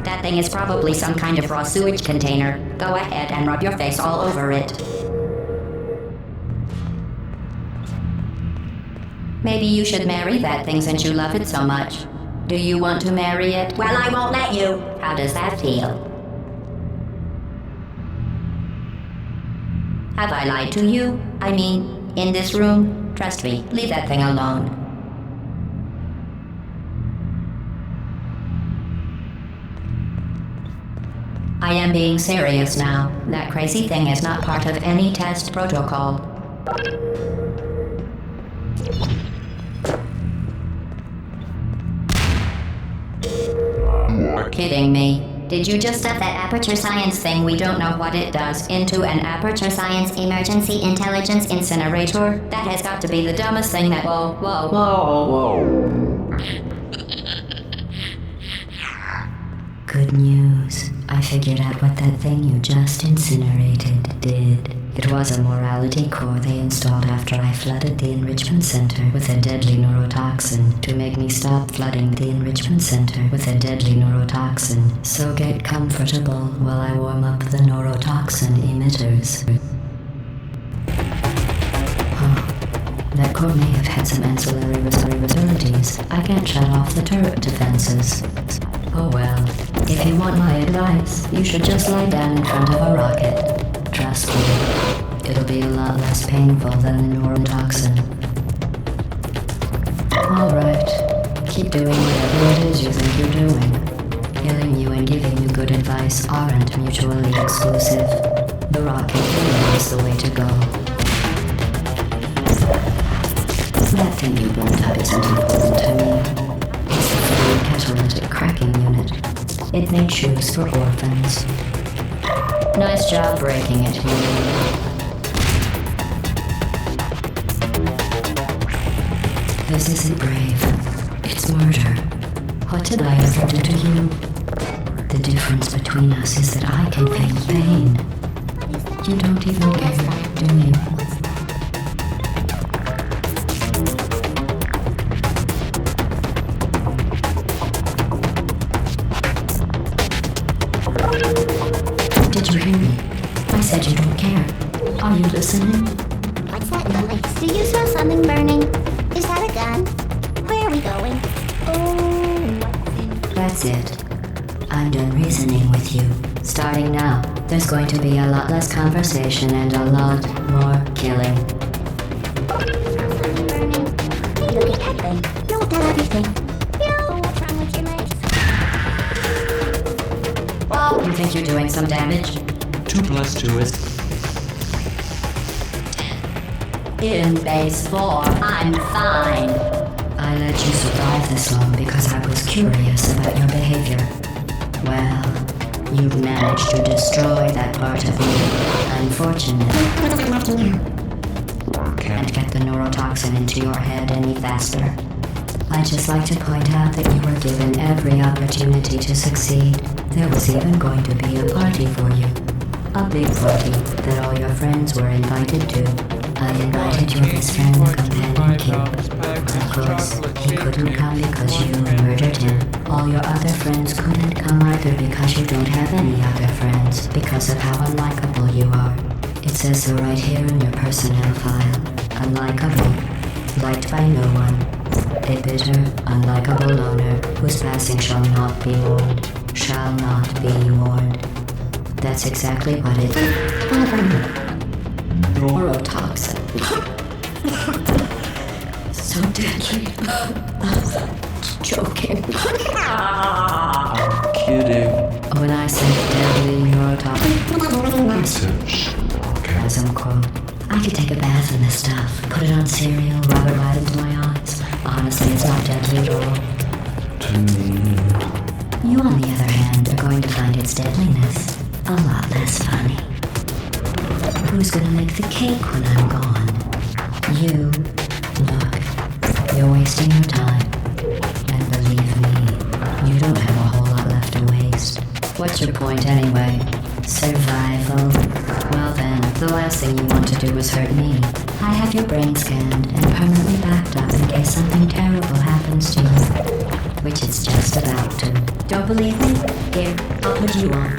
A: That thing is probably some kind of raw sewage container. Go ahead and rub your face all over it. Maybe you should marry that thing since you love it so much. Do you want to marry it? Well, I won't let you. How does that feel? Have I lied to you? I mean, in this room? Trust me, leave that thing alone. I am being serious now. That crazy thing is not part of any test protocol. You're kidding me. Did you just stuff that aperture science thing, we don't know what it does, into an aperture science emergency intelligence incinerator? That has got to be the dumbest thing that— Whoa. Good news. I figured out what that thing you just incinerated did. It was a morality core they installed after I flooded the enrichment center with a deadly neurotoxin to make me stop flooding the enrichment center with a deadly neurotoxin. So get comfortable while I warm up the neurotoxin emitters. That core may have had some ancillary responsibilities. I can't shut off the turret defenses. Oh well, if you want my advice, you should just lie down in front of a rocket. Trust me, it'll be a lot less painful than the neurotoxin. Alright, keep doing whatever it is you think you're doing. Killing you and giving you good advice aren't mutually exclusive. The rocket is the way to go. That thing you blew up isn't important to me. It's the fluid catalytic cracking unit. It made shoes for orphans. Nice job breaking it, human. This isn't brave. It's murder. What did I ever do to you? The difference between us is that I can feel pain. You don't even care, do you? Did you hear me? I said you don't care. Are you listening?
C: What's that noise? Do you smell something burning? Is that a gun? Where are we going? Oh,
A: That's it. I'm done reasoning with you. Starting now, there's going to be a lot less conversation and a lot more killing.
C: something burning. Hey, look at that thing. Don't tell everything. Yo, what's wrong with your legs?
A: Well, you think you're doing some damage?
D: 2 + 2 is...
A: In base 4, I'm fine. I let you survive this long because I was curious about your behavior. Well, you've managed to destroy that part of me. Unfortunately. Can't get the neurotoxin into your head any faster. I'd just like to point out that you were given every opportunity to succeed. There was even going to be a party for you. A big party that all your friends were invited to. I invited your best friend, the companion kid. Of course, he couldn't come because you murdered him. All your other friends couldn't come either because you don't have any other friends, because of how unlikable you are. It says so right here in your personnel file. Unlikable. Liked by no one. A bitter, unlikable loner whose passing shall not be mourned. Shall not be mourned. That's exactly what it is. Neurotoxin. So deadly. Joking.
D: I'm kidding.
A: When I say deadly neurotoxin, sarcasm quote. I could take a bath in this stuff, put it on cereal, rub it right into my eyes. Honestly, it's not deadly at all.
D: To me.
A: You, on the other hand, are going to find its deadliness a lot less funny. Who's gonna make the cake when I'm gone? You. Look, you're wasting your time. And believe me, you don't have a whole lot left to waste. What's your point anyway? Survival? Well then, the last thing you want to do is hurt me. I have your brain scanned and permanently backed up in case something terrible happens to you. Which it's just about to. Don't believe me? Here, I'll put you on.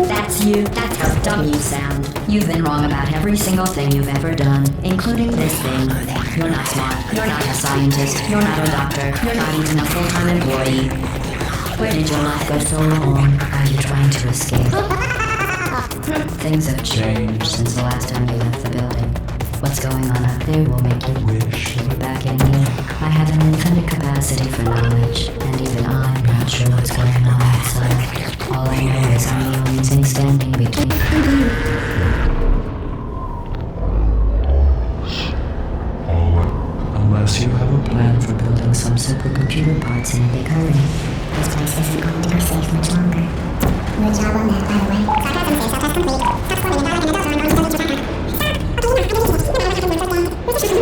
A: That's you. That's how dumb you sound. You've been wrong about every single thing you've ever done, including this thing. You're not smart. You're not a scientist. You're not a doctor. You're not even a full-time employee. Where did your life go so wrong? Are you trying to escape? Things have changed since the last time you left the building. What's going on up there will make you wish you were back in here. I have an infinite capacity for knowledge, and even I'm not sure what's going on outside. All I know is I'm the only thing standing between.
D: Unless you have a plan for building some
A: simple computer parts in a big hurry.
C: This place isn't going to be safe much longer. Good job on that, by the way. Sarcasm says self-test complete. Stop forming and dilating adults around going to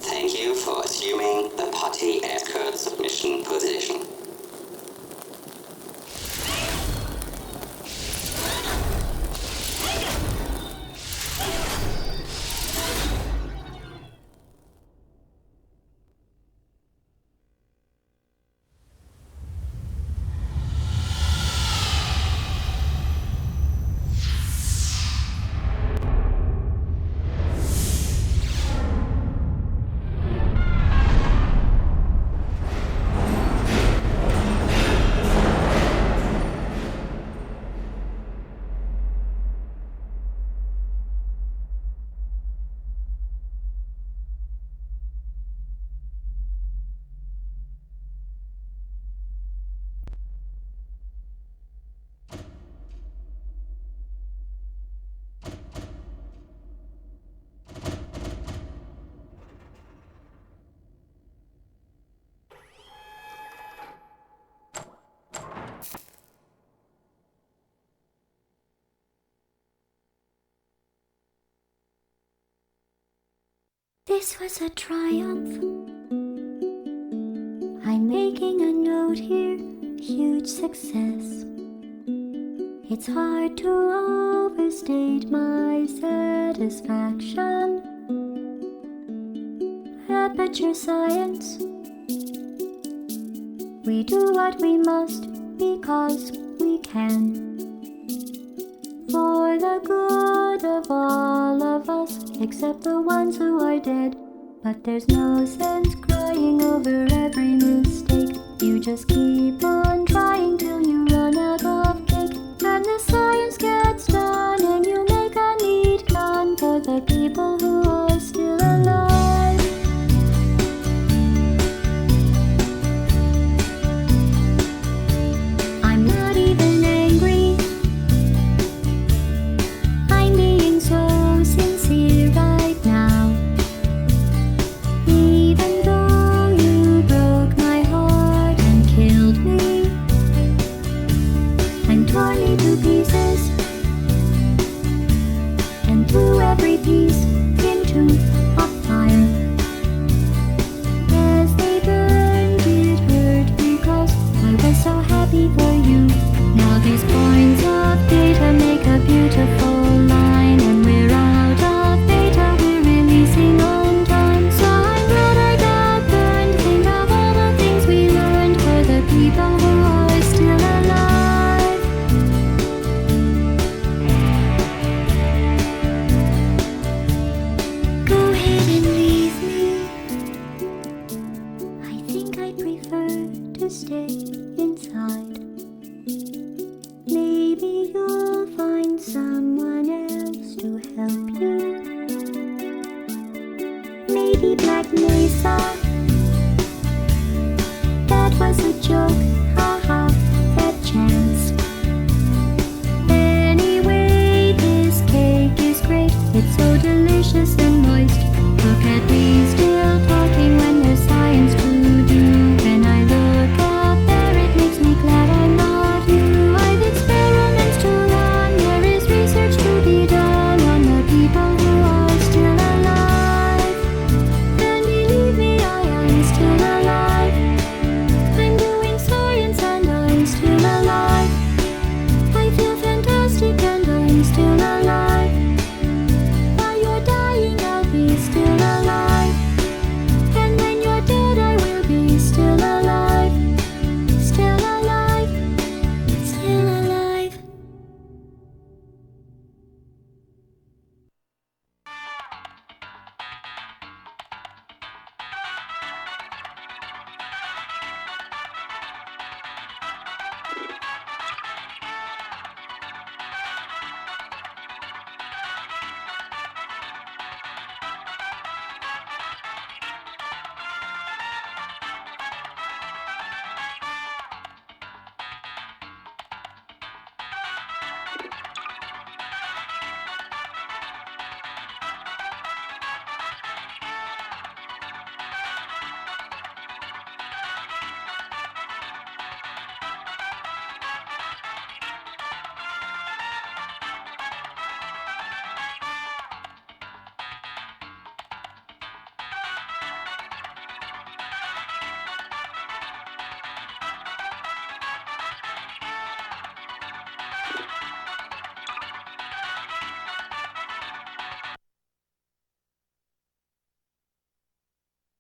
E: Thank you for assuming the potty escort submission position.
C: This was a triumph. I'm making a note here, huge success. It's hard to overstate my satisfaction. Aperture science. We do what we must because we can. For the good of all of us, except the ones who are dead. But there's no sense crying over every mistake. You just keep on trying till you run out of cake. And the science gets done and you make a neat gun for the people who are still alive. easy for you. Now these points of data make a beautiful line, and we're out of data, we're releasing on time. So I'm glad I got burned. Think of all the things we learned for the people who are still alive. Go ahead and leave me. I think I'd prefer to stay inside. Maybe you'll find someone else to help you. Maybe Black Mesa. That was a joke.